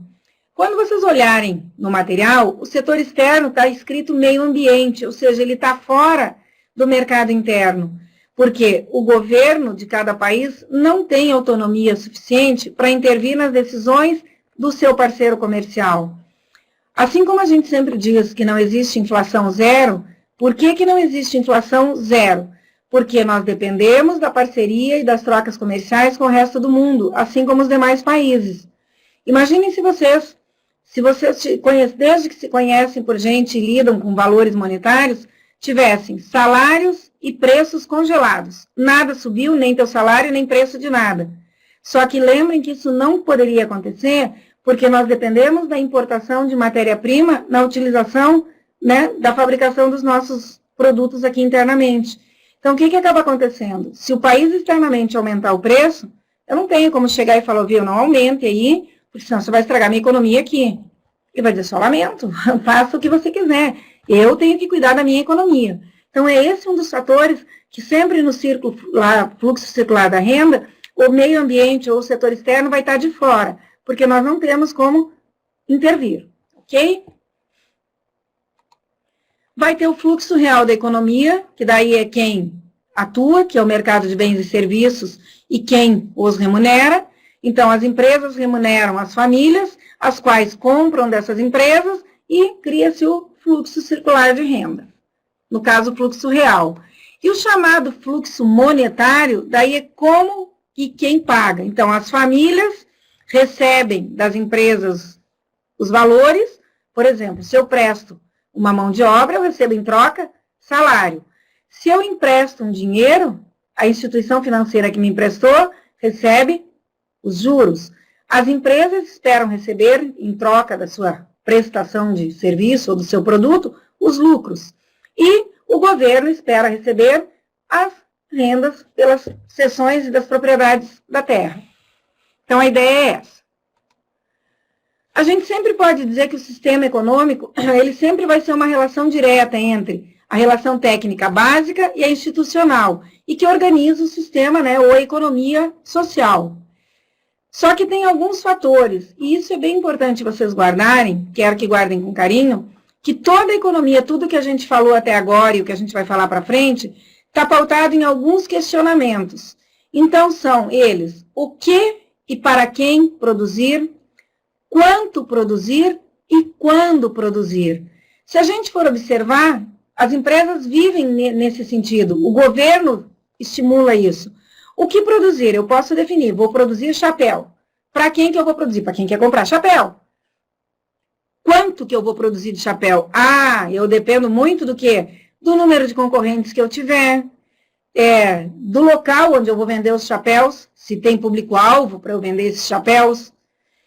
Quando vocês olharem no material, o setor externo está escrito meio ambiente, ou seja, ele está fora do mercado interno, porque o governo de cada país não tem autonomia suficiente para intervir nas decisões do seu parceiro comercial. Assim como a gente sempre diz que não existe inflação zero, por que não existe inflação zero? Porque nós dependemos da parceria e das trocas comerciais com o resto do mundo, assim como os demais países. Imaginem se vocês desde que se conhecem por gente e lidam com valores monetários, tivessem salários e preços congelados. Nada subiu, nem teu salário, nem preço de nada. Só que lembrem que isso não poderia acontecer, porque nós dependemos da importação de matéria-prima na utilização, né, da fabricação dos nossos produtos aqui internamente. Então, o que acaba acontecendo? Se o país externamente aumentar o preço, eu não tenho como chegar e falar, viu, não aumente aí, porque senão você vai estragar minha economia aqui. E vai dizer, só lamento, faça o que você quiser. Eu tenho que cuidar da minha economia. Então, é esse um dos fatores que sempre no fluxo circular da renda, o meio ambiente ou o setor externo vai estar de fora, porque nós não temos como intervir, ok? Vai ter o fluxo real da economia, que daí é quem atua, que é o mercado de bens e serviços, e quem os remunera. Então, as empresas remuneram as famílias, as quais compram dessas empresas, e cria-se o fluxo circular de renda. No caso, o fluxo real. E o chamado fluxo monetário, daí é como e quem paga. Então, as famílias recebem das empresas os valores. Por exemplo, se eu presto uma mão de obra, eu recebo em troca salário. Se eu empresto um dinheiro, a instituição financeira que me emprestou recebe os juros. As empresas esperam receber, em troca da sua prestação de serviço ou do seu produto, os lucros. E o governo espera receber as rendas pelas cessões e das propriedades da terra. Então, a ideia é essa. A gente sempre pode dizer que o sistema econômico, ele sempre vai ser uma relação direta entre a relação técnica básica e a institucional, e que organiza o sistema, né, ou a economia social. Só que tem alguns fatores, e isso é bem importante vocês guardarem, quero que guardem com carinho, que toda a economia, tudo que a gente falou até agora e o que a gente vai falar para frente, está pautado em alguns questionamentos. Então, são eles: o que e para quem produzir, quanto produzir e quando produzir. Se a gente for observar, as empresas vivem nesse sentido, o governo estimula isso. O que produzir? Eu posso definir, vou produzir chapéu. Para quem que eu vou produzir? Para quem quer comprar chapéu. Quanto que eu vou produzir de chapéu? Ah, eu dependo muito do quê? Do número de concorrentes que eu tiver, do local onde eu vou vender os chapéus, se tem público-alvo para eu vender esses chapéus.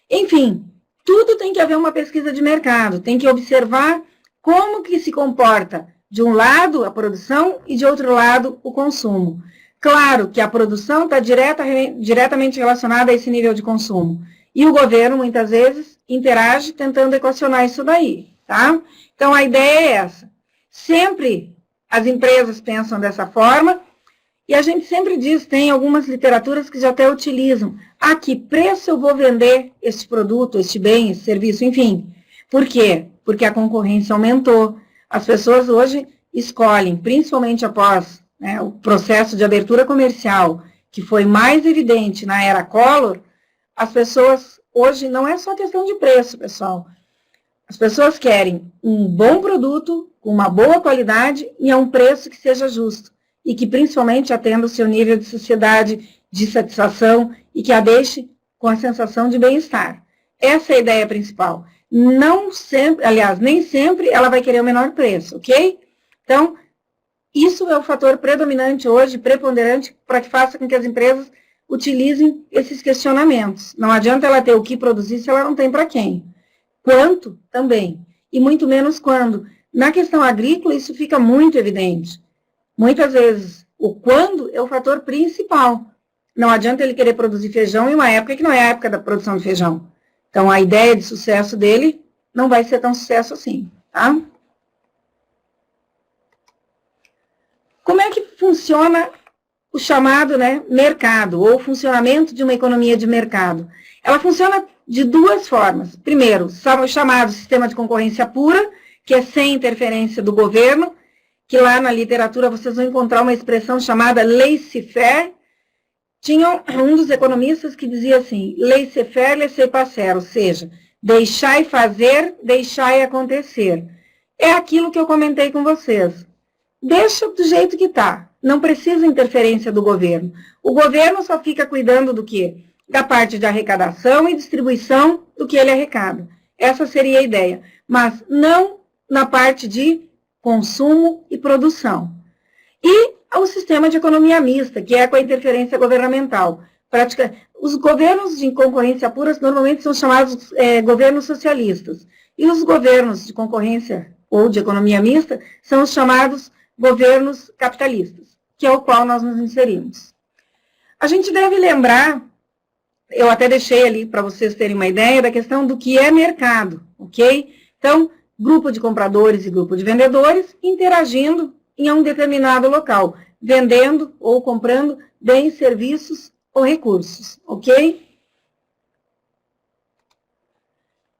Enfim, tudo tem que haver uma pesquisa de mercado, tem que observar como que se comporta, de um lado, a produção e, de outro lado, o consumo. Claro que a produção está diretamente relacionada a esse nível de consumo. E o governo, muitas vezes, interage tentando equacionar isso daí, tá? Então, a ideia é essa. Sempre as empresas pensam dessa forma, e a gente sempre diz, tem algumas literaturas que já até utilizam. A que preço eu vou vender este produto, este bem, esse serviço, enfim. Por quê? Porque a concorrência aumentou. As pessoas hoje escolhem, principalmente após, né, o processo de abertura comercial, que foi mais evidente na era Collor, as pessoas hoje não é só questão de preço, pessoal. As pessoas querem um bom produto, com uma boa qualidade e a um preço que seja justo. E que principalmente atenda o seu nível de sociedade, de satisfação e que a deixe com a sensação de bem-estar. Essa é a ideia principal. Não sempre, aliás, nem sempre ela vai querer o menor preço, ok? Então, isso é o fator predominante hoje, preponderante, para que faça com que as empresas utilizem esses questionamentos. Não adianta ela ter o que produzir se ela não tem para quem. Quanto também, e muito menos quando. Na questão agrícola, isso fica muito evidente. Muitas vezes, o quando é o fator principal. Não adianta ele querer produzir feijão em uma época que não é a época da produção de feijão. Então, a ideia de sucesso dele não vai ser tão sucesso assim, tá? Como é que funciona o chamado, né, mercado, ou funcionamento de uma economia de mercado? Ela funciona de duas formas. Primeiro, o chamado sistema de concorrência pura, que é sem interferência do governo, que lá na literatura vocês vão encontrar uma expressão chamada laissez-faire. Tinha um dos economistas que dizia assim, laissez-faire, laissez-passer, ou seja, deixai fazer, deixai acontecer. É aquilo que eu comentei com vocês. Deixa do jeito que está, não precisa interferência do governo. O governo só fica cuidando do quê? Da parte de arrecadação e distribuição do que ele arrecada. Essa seria a ideia, mas não na parte de consumo e produção. E o sistema de economia mista, que é com a interferência governamental. Os governos de concorrência pura normalmente são chamados governos socialistas. E os governos de concorrência ou de economia mista são os chamados governos capitalistas, que é o qual nós nos inserimos. A gente deve lembrar, eu até deixei ali para vocês terem uma ideia da questão do que é mercado, ok? Então, grupo de compradores e grupo de vendedores interagindo em um determinado local, vendendo ou comprando bens, serviços ou recursos, ok?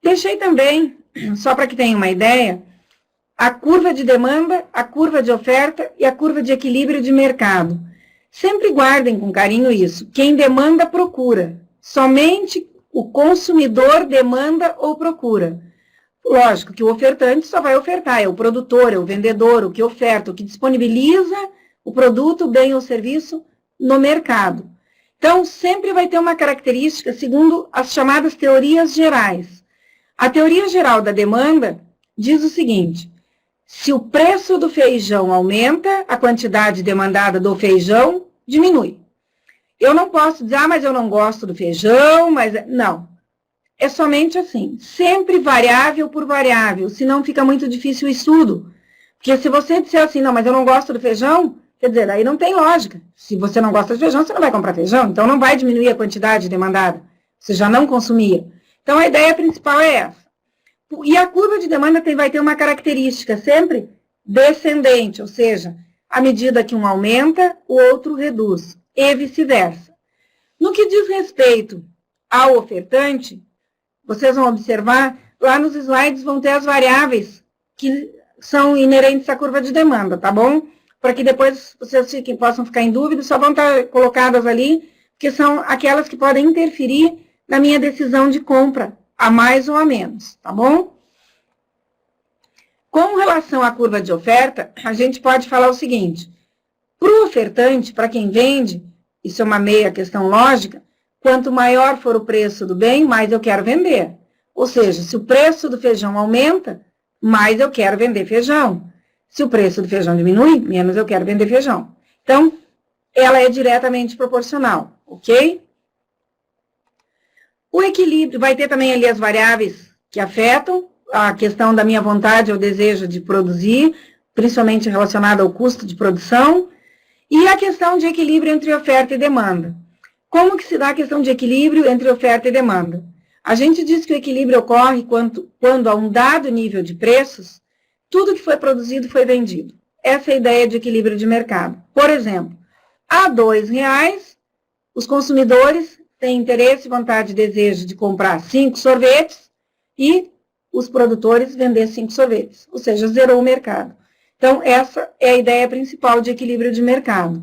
Deixei também, só para que tenham uma ideia, a curva de demanda, a curva de oferta e a curva de equilíbrio de mercado. Sempre guardem com carinho isso. Quem demanda, procura. Somente o consumidor demanda ou procura. Lógico que o ofertante só vai ofertar, é o produtor, é o vendedor, o que oferta, o que disponibiliza o produto, o bem ou serviço no mercado. Então, sempre vai ter uma característica segundo as chamadas teorias gerais. A teoria geral da demanda diz o seguinte: se o preço do feijão aumenta, a quantidade demandada do feijão diminui. Eu não posso dizer, mas eu não gosto do feijão, mas... Não. É somente assim, sempre variável por variável, senão fica muito difícil o estudo. Porque se você disser assim, não, mas eu não gosto do feijão, quer dizer, aí não tem lógica. Se você não gosta de feijão, você não vai comprar feijão, então não vai diminuir a quantidade demandada. Você já não consumia. Então, a ideia principal é essa. E a curva de demanda vai ter uma característica sempre descendente, ou seja, à medida que um aumenta, o outro reduz, e vice-versa. No que diz respeito ao ofertante, vocês vão observar, lá nos slides vão ter as variáveis que são inerentes à curva de demanda, tá bom? Para que depois vocês possam ficar em dúvida, só vão estar colocadas ali, que são aquelas que podem interferir na minha decisão de compra, a mais ou a menos, tá bom? Com relação à curva de oferta, a gente pode falar o seguinte: para o ofertante, para quem vende, isso é uma meia questão lógica, quanto maior for o preço do bem, mais eu quero vender. Ou seja, se o preço do feijão aumenta, mais eu quero vender feijão. Se o preço do feijão diminui, menos eu quero vender feijão. Então, ela é diretamente proporcional, ok? O equilíbrio, vai ter também ali as variáveis que afetam a questão da minha vontade ou desejo de produzir, principalmente relacionada ao custo de produção, e a questão de equilíbrio entre oferta e demanda. Como que se dá a questão de equilíbrio entre oferta e demanda? A gente diz que o equilíbrio ocorre quando a um dado nível de preços, tudo que foi produzido foi vendido. Essa é a ideia de equilíbrio de mercado. Por exemplo, a R$2, os consumidores têm interesse, vontade e desejo de comprar 5 sorvetes e os produtores vender 5 sorvetes, ou seja, zerou o mercado. Então, essa é a ideia principal de equilíbrio de mercado.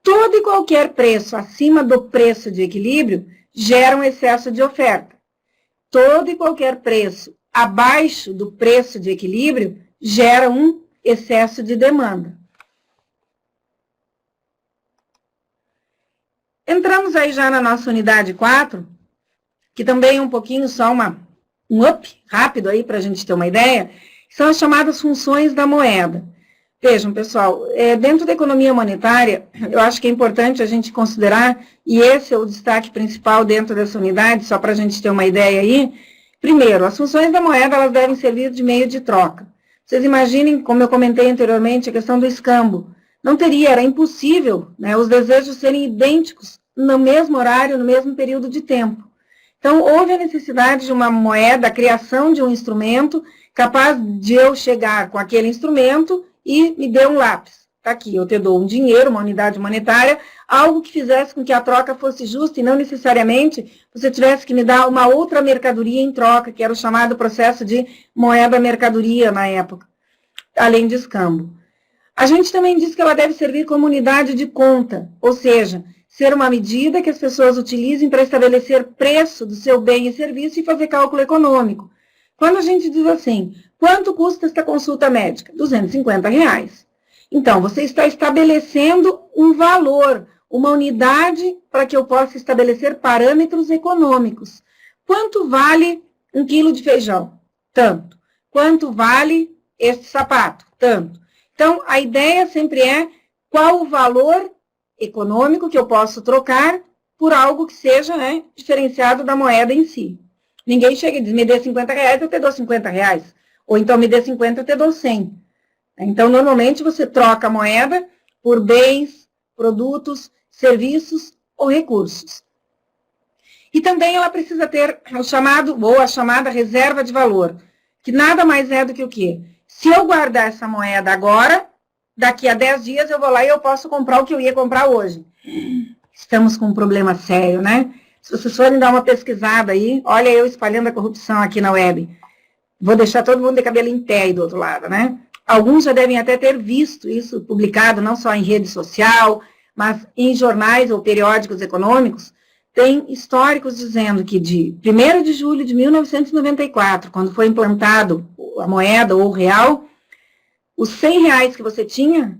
Todo e qualquer preço acima do preço de equilíbrio gera um excesso de oferta. Todo e qualquer preço abaixo do preço de equilíbrio gera um excesso de demanda. Entramos aí já na nossa unidade 4, que também é um pouquinho só um up rápido aí para a gente ter uma ideia, são as chamadas funções da moeda. Vejam, pessoal, dentro da economia monetária, eu acho que é importante a gente considerar, e esse é o destaque principal dentro dessa unidade, só para a gente ter uma ideia aí, Primeiro, as funções da moeda, elas devem servir de meio de troca. Vocês imaginem, como eu comentei anteriormente, a questão do escambo. Não teria, era impossível, né, os desejos serem idênticos no mesmo horário, no mesmo período de tempo. Então, houve a necessidade de uma moeda, a criação de um instrumento capaz de eu chegar com aquele instrumento e me dê um lápis. Está aqui, eu te dou um dinheiro, uma unidade monetária, algo que fizesse com que a troca fosse justa e não necessariamente você tivesse que me dar uma outra mercadoria em troca, que era o chamado processo de moeda-mercadoria na época, além de escambo. A gente também diz que ela deve servir como unidade de conta, ou seja, ser uma medida que as pessoas utilizem para estabelecer preço do seu bem e serviço e fazer cálculo econômico. Quando a gente diz assim, quanto custa esta consulta médica? R$250. Então, você está estabelecendo um valor, uma unidade para que eu possa estabelecer parâmetros econômicos. Quanto vale 1 quilo de feijão? Tanto. Quanto vale este sapato? Tanto. Então, a ideia sempre é qual o valor econômico que eu posso trocar por algo que seja, né, diferenciado da moeda em si. Ninguém chega e diz, me dê R$50, eu te dou R$50. Ou então, me dê 50, eu te dou 100. Então, normalmente, você troca a moeda por bens, produtos, serviços ou recursos. E também ela precisa ter o chamado, ou a chamada reserva de valor, que nada mais é do que o quê? Se eu guardar essa moeda agora, daqui a 10 dias eu vou lá e eu posso comprar o que eu ia comprar hoje. Estamos com um problema sério, né? Se vocês forem dar uma pesquisada aí, olha eu espalhando a corrupção aqui na web. Vou deixar todo mundo de cabelo em pé aí do outro lado, né? Alguns já devem até ter visto isso publicado, não só em rede social, mas em jornais ou periódicos econômicos. Tem históricos dizendo que de 1º de julho de 1994, quando foi implantado a moeda ou o real, os R$100 que você tinha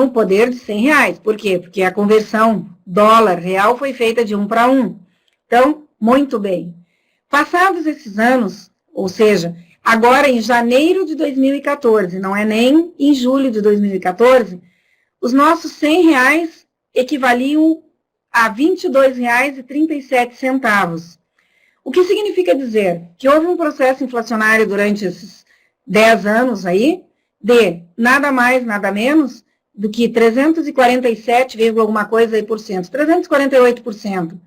o poder de R$100. Por quê? Porque a conversão dólar-real foi feita de 1 para 1. Então, muito bem. Passados esses anos, ou seja, agora em janeiro de 2014, não é nem em julho de 2014, os nossos R$100 equivaliam a R$22,37. O que significa dizer que houve um processo inflacionário durante esses 10 anos aí, de nada mais, nada menos do que 347, alguma coisa aí por cento, 348%.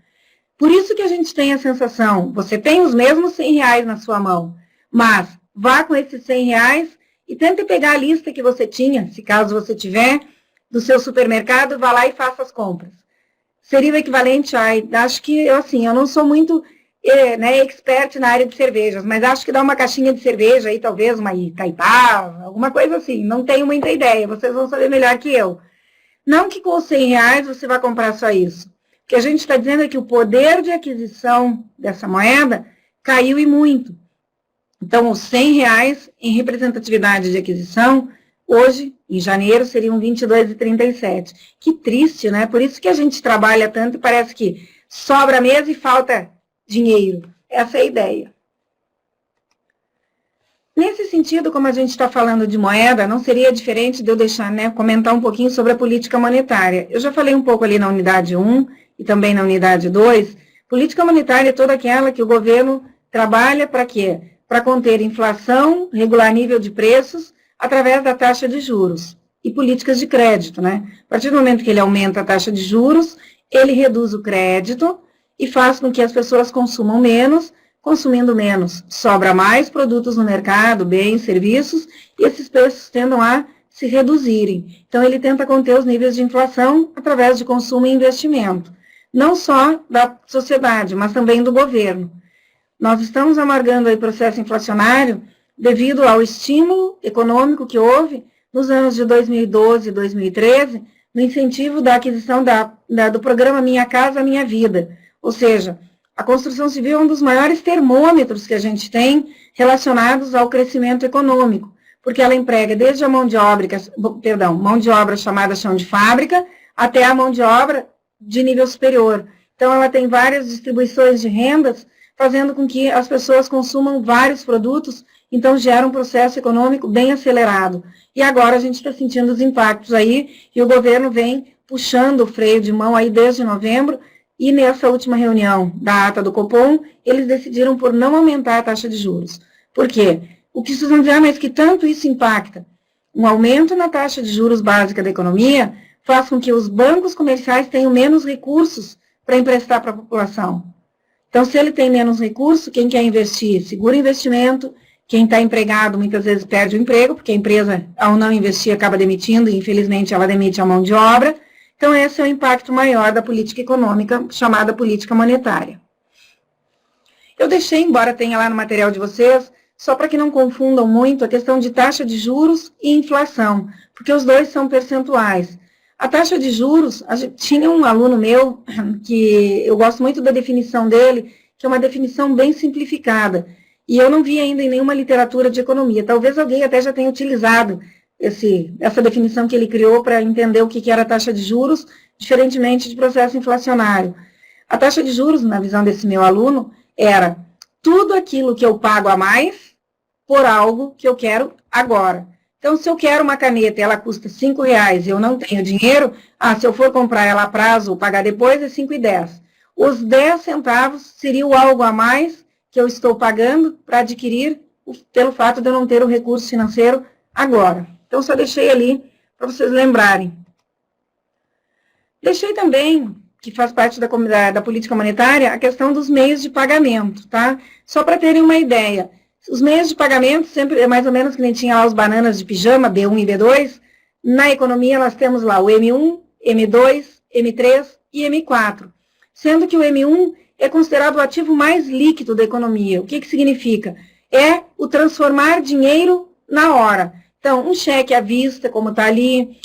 Por isso que a gente tem a sensação, você tem os mesmos R$100 na sua mão, mas vá com esses R$100 e tente pegar a lista que você tinha, se caso você tiver, do seu supermercado, vá lá e faça as compras. Seria o equivalente a, acho que, assim, eu não sou muito expert na área de cervejas, mas acho que dá uma caixinha de cerveja aí, talvez uma Itaipava, alguma coisa assim, não tenho muita ideia, vocês vão saber melhor que eu. Não que com os R$100 você vai comprar só isso. O que a gente está dizendo é que o poder de aquisição dessa moeda caiu e muito. Então, os R$100 em representatividade de aquisição, hoje, em janeiro, seriam R$22,37. Que triste, né? Por isso que a gente trabalha tanto e parece que sobra mesmo e falta dinheiro. Essa é a ideia. Nesse sentido, como a gente está falando de moeda, não seria diferente de eu deixar, comentar um pouquinho sobre a política monetária. Eu já falei um pouco ali na unidade 1 e também na unidade 2. Política monetária é toda aquela que o governo trabalha para quê? Para conter inflação, regular nível de preços, através da taxa de juros e políticas de crédito, né? A partir do momento que ele aumenta a taxa de juros, ele reduz o crédito e faz com que as pessoas consumam menos, consumindo menos, sobra mais produtos no mercado, bens, serviços, e esses preços tendam a se reduzirem. Então, ele tenta conter os níveis de inflação através de consumo e investimento, não só da sociedade, mas também do governo. Nós estamos amargando aí processo inflacionário devido ao estímulo econômico que houve nos anos de 2012 e 2013, no incentivo da aquisição do programa Minha Casa Minha Vida. Ou seja, a construção civil é um dos maiores termômetros que a gente tem relacionados ao crescimento econômico, porque ela emprega desde a mão de obra chamada chão de fábrica, até a mão de obra de nível superior. Então, ela tem várias distribuições de rendas, fazendo com que as pessoas consumam vários produtos, então gera um processo econômico bem acelerado. E agora a gente está sentindo os impactos aí, e o governo vem puxando o freio de mão aí desde novembro, e nessa última reunião da ata do Copom, eles decidiram por não aumentar a taxa de juros. Por quê? O que vocês vão dizer, mas que tanto isso impacta? Um aumento na taxa de juros básica da economia faz com que os bancos comerciais tenham menos recursos para emprestar para a população. Então, se ele tem menos recurso, quem quer investir, segura investimento. Quem está empregado, muitas vezes perde o emprego, porque a empresa, ao não investir, acaba demitindo, e infelizmente ela demite a mão de obra. Então, esse é o impacto maior da política econômica, chamada política monetária. Eu deixei, embora tenha lá no material de vocês, só para que não confundam muito a questão de taxa de juros e inflação, porque os dois são percentuais. A taxa de juros, tinha um aluno meu, que eu gosto muito da definição dele, que é uma definição bem simplificada, e eu não vi ainda em nenhuma literatura de economia. Talvez alguém até já tenha utilizado essa definição que ele criou para entender o que era a taxa de juros, diferentemente de processo inflacionário. A taxa de juros, na visão desse meu aluno, era tudo aquilo que eu pago a mais por algo que eu quero agora. Então, se eu quero uma caneta e ela custa R$5 e eu não tenho dinheiro, se eu for comprar ela a prazo ou pagar depois, é 5,10. Os 10 centavos seria o algo a mais que eu estou pagando para adquirir pelo fato de eu não ter o recurso financeiro agora. Então, só deixei ali para vocês lembrarem. Deixei também, que faz parte da política monetária, a questão dos meios de pagamento, tá? Só para terem uma ideia. Os meios de pagamento, sempre é mais ou menos que nem tinha lá os bananas de pijama, B1 e B2. Na economia, nós temos lá o M1, M2, M3 e M4. Sendo que o M1 é considerado o ativo mais líquido da economia. O que significa? É o transformar dinheiro na hora. Então, um cheque à vista, como está ali,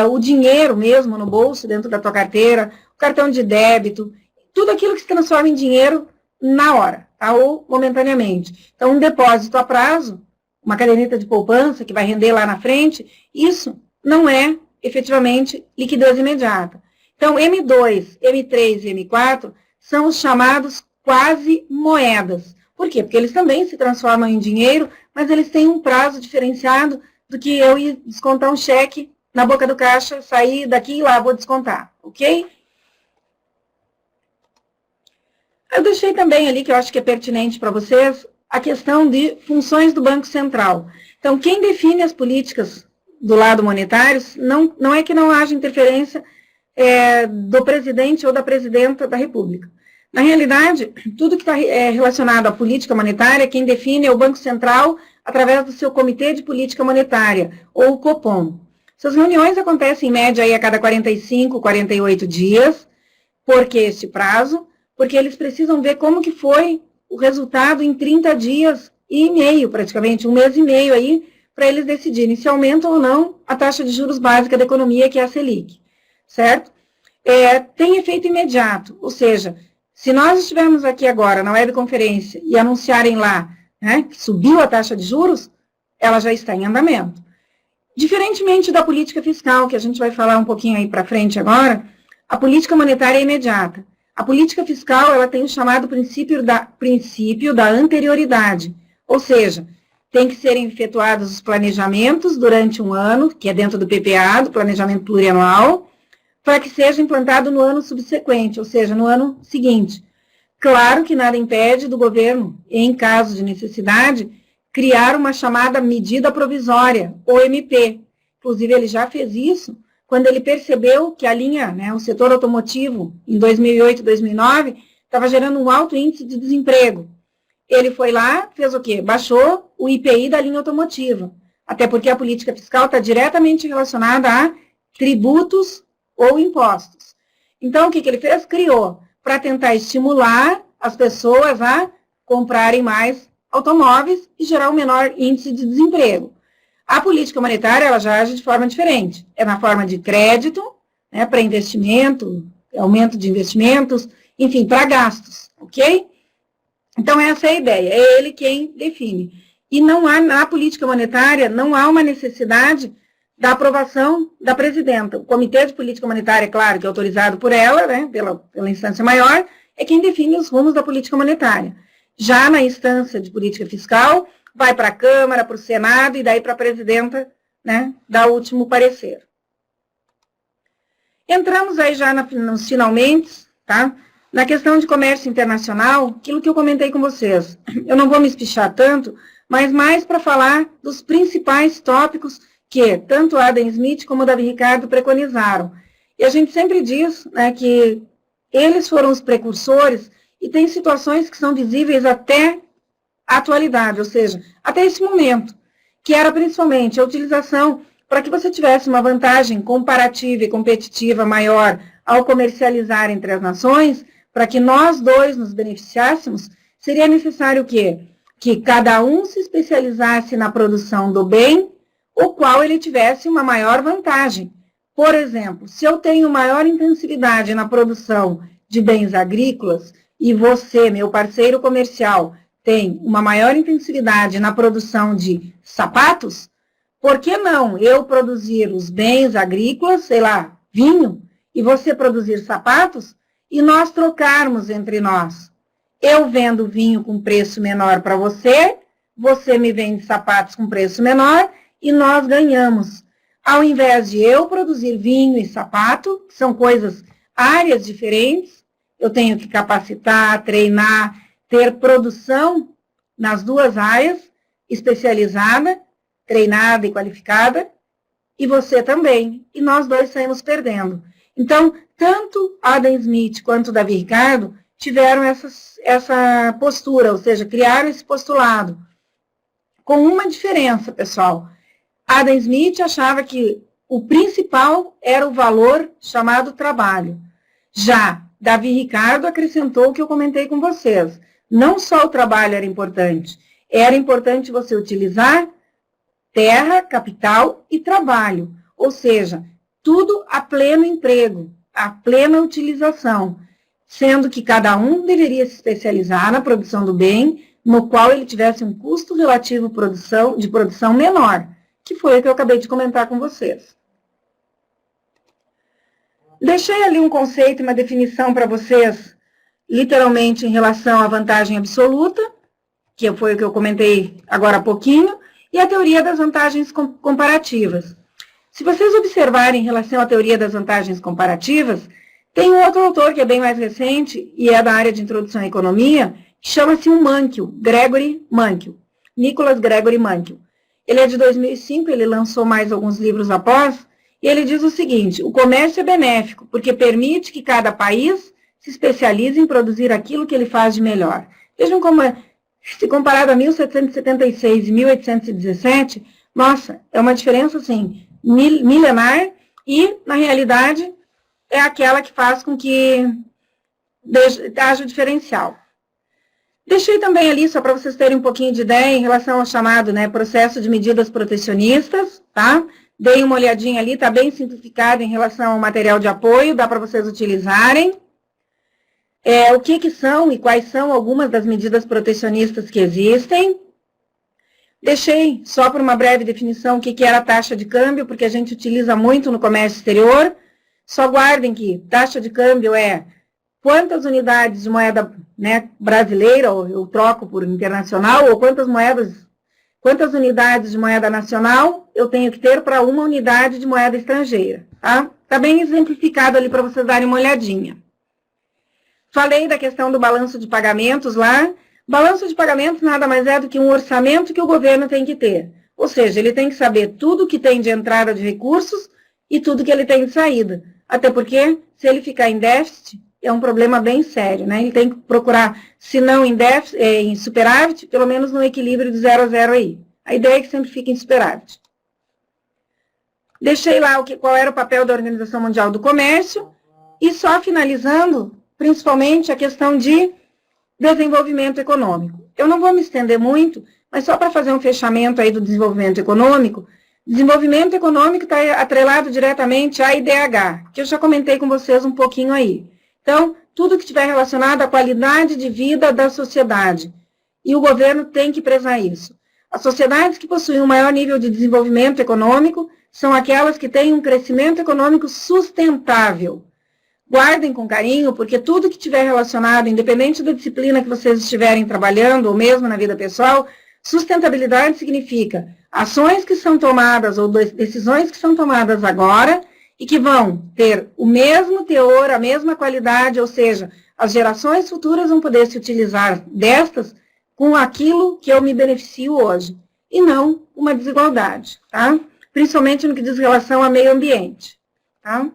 o dinheiro mesmo no bolso, dentro da tua carteira, o cartão de débito, tudo aquilo que se transforma em dinheiro na hora, tá? Ou momentaneamente. Então, um depósito a prazo, uma caderneta de poupança que vai render lá na frente, isso não é efetivamente liquidez imediata. Então, M2, M3 e M4 são os chamados quase moedas. Por quê? Porque eles também se transformam em dinheiro, mas eles têm um prazo diferenciado do que eu ir descontar um cheque na boca do caixa, sair daqui e lá, vou descontar, ok? Eu deixei também ali, que eu acho que é pertinente para vocês, a questão de funções do Banco Central. Então, quem define as políticas do lado monetário, não é que não haja interferência do presidente ou da presidenta da República. Na realidade, tudo que está relacionado à política monetária, quem define é o Banco Central através do seu Comitê de Política Monetária, ou o Copom. Essas reuniões acontecem em média aí a cada 45, 48 dias. Por que este prazo? Porque eles precisam ver como que foi o resultado em 30 dias e meio, praticamente, um mês e meio aí, para eles decidirem se aumentam ou não a taxa de juros básica da economia, que é a Selic, certo? Tem efeito imediato, ou seja, se nós estivermos aqui agora na webconferência e anunciarem lá, né, que subiu a taxa de juros, ela já está em andamento. Diferentemente da política fiscal, que a gente vai falar um pouquinho aí para frente agora, a política monetária é imediata. A política fiscal, ela tem o chamado princípio da anterioridade, ou seja, tem que serem efetuados os planejamentos durante um ano, que é dentro do PPA, do planejamento plurianual, para que seja implantado no ano subsequente, ou seja, no ano seguinte. Claro que nada impede do governo, em caso de necessidade, criar uma chamada medida provisória, ou MP. Inclusive, ele já fez isso quando ele percebeu que a linha, o setor automotivo, em 2008, 2009, estava gerando um alto índice de desemprego. Ele foi lá, fez o quê? Baixou o IPI da linha automotiva. Até porque a política fiscal está diretamente relacionada a tributos ou impostos. Então, o que ele fez? Criou para tentar estimular as pessoas a comprarem mais automóveis e gerar um menor índice de desemprego. A política monetária, ela já age de forma diferente. É na forma de crédito, para investimento, aumento de investimentos, enfim, para gastos, ok? Então, essa é a ideia, é ele quem define. E não há, na política monetária, não há uma necessidade da aprovação da presidenta. O Comitê de Política Monetária, claro, que é autorizado por ela, pela instância maior, é quem define os rumos da política monetária. Já na instância de política fiscal, vai para a Câmara, para o Senado e daí para a presidenta, dar o último parecer. Entramos aí já nos finalmente, tá? Na questão de comércio internacional, aquilo que eu comentei com vocês, eu não vou me espichar tanto, mas mais para falar dos principais tópicos que tanto Adam Smith como Davi Ricardo preconizaram. E a gente sempre diz, né, que eles foram os precursores e tem situações que são visíveis até a atualidade, ou seja, até esse momento, que era principalmente a utilização para que você tivesse uma vantagem comparativa e competitiva maior ao comercializar entre as nações, para que nós dois nos beneficiássemos, seria necessário o quê? Que cada um se especializasse na produção do bem, o qual ele tivesse uma maior vantagem. Por exemplo, se eu tenho maior intensividade na produção de bens agrícolas e você, meu parceiro comercial, tem uma maior intensividade na produção de sapatos, por que não eu produzir os bens agrícolas, sei lá, vinho, e você produzir sapatos, e nós trocarmos entre nós? Eu vendo vinho com preço menor para você, você me vende sapatos com preço menor, e nós ganhamos. Ao invés de eu produzir vinho e sapato, que são coisas, áreas diferentes, eu tenho que capacitar, treinar, ter produção nas duas áreas, especializada, treinada e qualificada, e você também, e nós dois saímos perdendo. Então, tanto Adam Smith quanto Davi Ricardo tiveram essa postura, ou seja, criaram esse postulado, com uma diferença, pessoal. Adam Smith achava que o principal era o valor chamado trabalho. Já Davi Ricardo acrescentou o que eu comentei com vocês. Não só o trabalho era importante você utilizar terra, capital e trabalho. Ou seja, tudo a pleno emprego, a plena utilização, sendo que cada um deveria se especializar na produção do bem, no qual ele tivesse um custo relativo de produção menor, que foi o que eu acabei de comentar com vocês. Deixei ali um conceito e uma definição para vocês, literalmente em relação à vantagem absoluta, que foi o que eu comentei agora há pouquinho, e a teoria das vantagens comparativas. Se vocês observarem em relação à teoria das vantagens comparativas, tem um outro autor que é bem mais recente, e é da área de introdução à economia, que chama-se Mankiw, Gregory Mankiw, Nicholas Gregory Mankiw. Ele é de 2005, ele lançou mais alguns livros após, e ele diz o seguinte: o comércio é benéfico, porque permite que cada país se especialize em produzir aquilo que ele faz de melhor. Vejam como se comparado a 1776 e 1817, nossa, é uma diferença, assim, milenar, e, na realidade, é aquela que faz com que haja o diferencial. Deixei também ali, só para vocês terem um pouquinho de ideia, em relação ao chamado, né, processo de medidas protecionistas, tá? Dei uma olhadinha ali, está bem simplificado em relação ao material de apoio, dá para vocês utilizarem. O que são e quais são algumas das medidas protecionistas que existem. Deixei só por uma breve definição o que era a taxa de câmbio, porque a gente utiliza muito no comércio exterior. Só guardem que taxa de câmbio é quantas unidades de moeda, né, brasileira, eu troco por internacional, ou quantas unidades de moeda nacional eu tenho que ter para uma unidade de moeda estrangeira. Tá? Tá bem exemplificado ali para vocês darem uma olhadinha. Falei da questão do balanço de pagamentos lá. Balanço de pagamentos nada mais é do que um orçamento que o governo tem que ter. Ou seja, ele tem que saber tudo que tem de entrada de recursos e tudo que ele tem de saída. Até porque, se ele ficar em déficit, é um problema bem sério, né? Ele tem que procurar, se não em déficit, em superávit, pelo menos no equilíbrio de 0 a 0 aí. A ideia é que sempre fique em superávit. Deixei lá qual era o papel da Organização Mundial do Comércio e só finalizando, principalmente, a questão de desenvolvimento econômico. Eu não vou me estender muito, mas só para fazer um fechamento aí do desenvolvimento econômico está atrelado diretamente à IDH, que eu já comentei com vocês um pouquinho aí. Então, tudo que estiver relacionado à qualidade de vida da sociedade. E o governo tem que prezar isso. As sociedades que possuem um maior nível de desenvolvimento econômico são aquelas que têm um crescimento econômico sustentável. Guardem com carinho, porque tudo que estiver relacionado, independente da disciplina que vocês estiverem trabalhando, ou mesmo na vida pessoal, sustentabilidade significa ações que são tomadas ou decisões que são tomadas agora e que vão ter o mesmo teor, a mesma qualidade, ou seja, as gerações futuras vão poder se utilizar destas com aquilo que eu me beneficio hoje, e não uma desigualdade, tá? Principalmente no que diz relação ao meio ambiente, tá?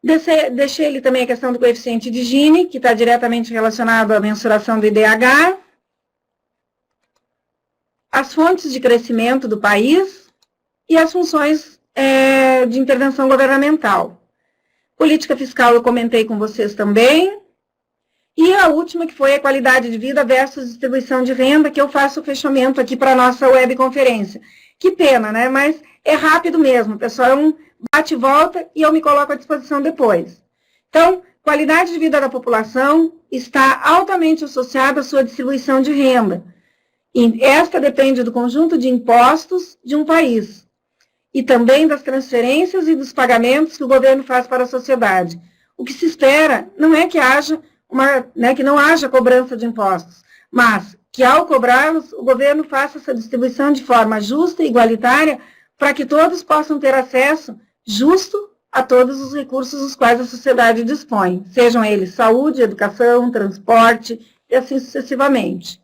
Deixei ele também a questão do coeficiente de Gini, que está diretamente relacionado à mensuração do IDH, as fontes de crescimento do país e as funções de intervenção governamental. Política fiscal eu comentei com vocês também. E a última, que foi a qualidade de vida versus distribuição de renda, que eu faço o fechamento aqui para a nossa webconferência. Que pena, né? Mas é rápido mesmo, pessoal. É um bate e volta e eu me coloco à disposição depois. Então, qualidade de vida da população está altamente associada à sua distribuição de renda. E esta depende do conjunto de impostos de um país. E também das transferências e dos pagamentos que o governo faz para a sociedade. O que se espera não é que haja que não haja cobrança de impostos, mas que ao cobrá-los, o governo faça essa distribuição de forma justa e igualitária para que todos possam ter acesso justo a todos os recursos dos quais a sociedade dispõe, sejam eles saúde, educação, transporte e assim sucessivamente.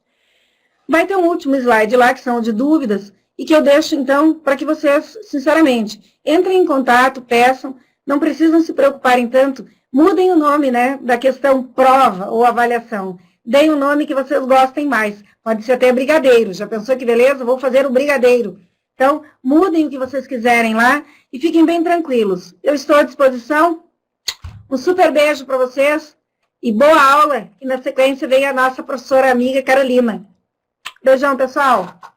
Vai ter um último slide lá, que são de dúvidas, e que eu deixo, então, para que vocês, sinceramente, entrem em contato, peçam, não precisam se preocuparem tanto. Mudem o nome, né, da questão prova ou avaliação. Deem o nome que vocês gostem mais. Pode ser até brigadeiro. Já pensou que beleza? Vou fazer o brigadeiro. Então, mudem o que vocês quiserem lá e fiquem bem tranquilos. Eu estou à disposição. Um super beijo para vocês e boa aula. E na sequência vem a nossa professora amiga Carolina. Beijão, pessoal.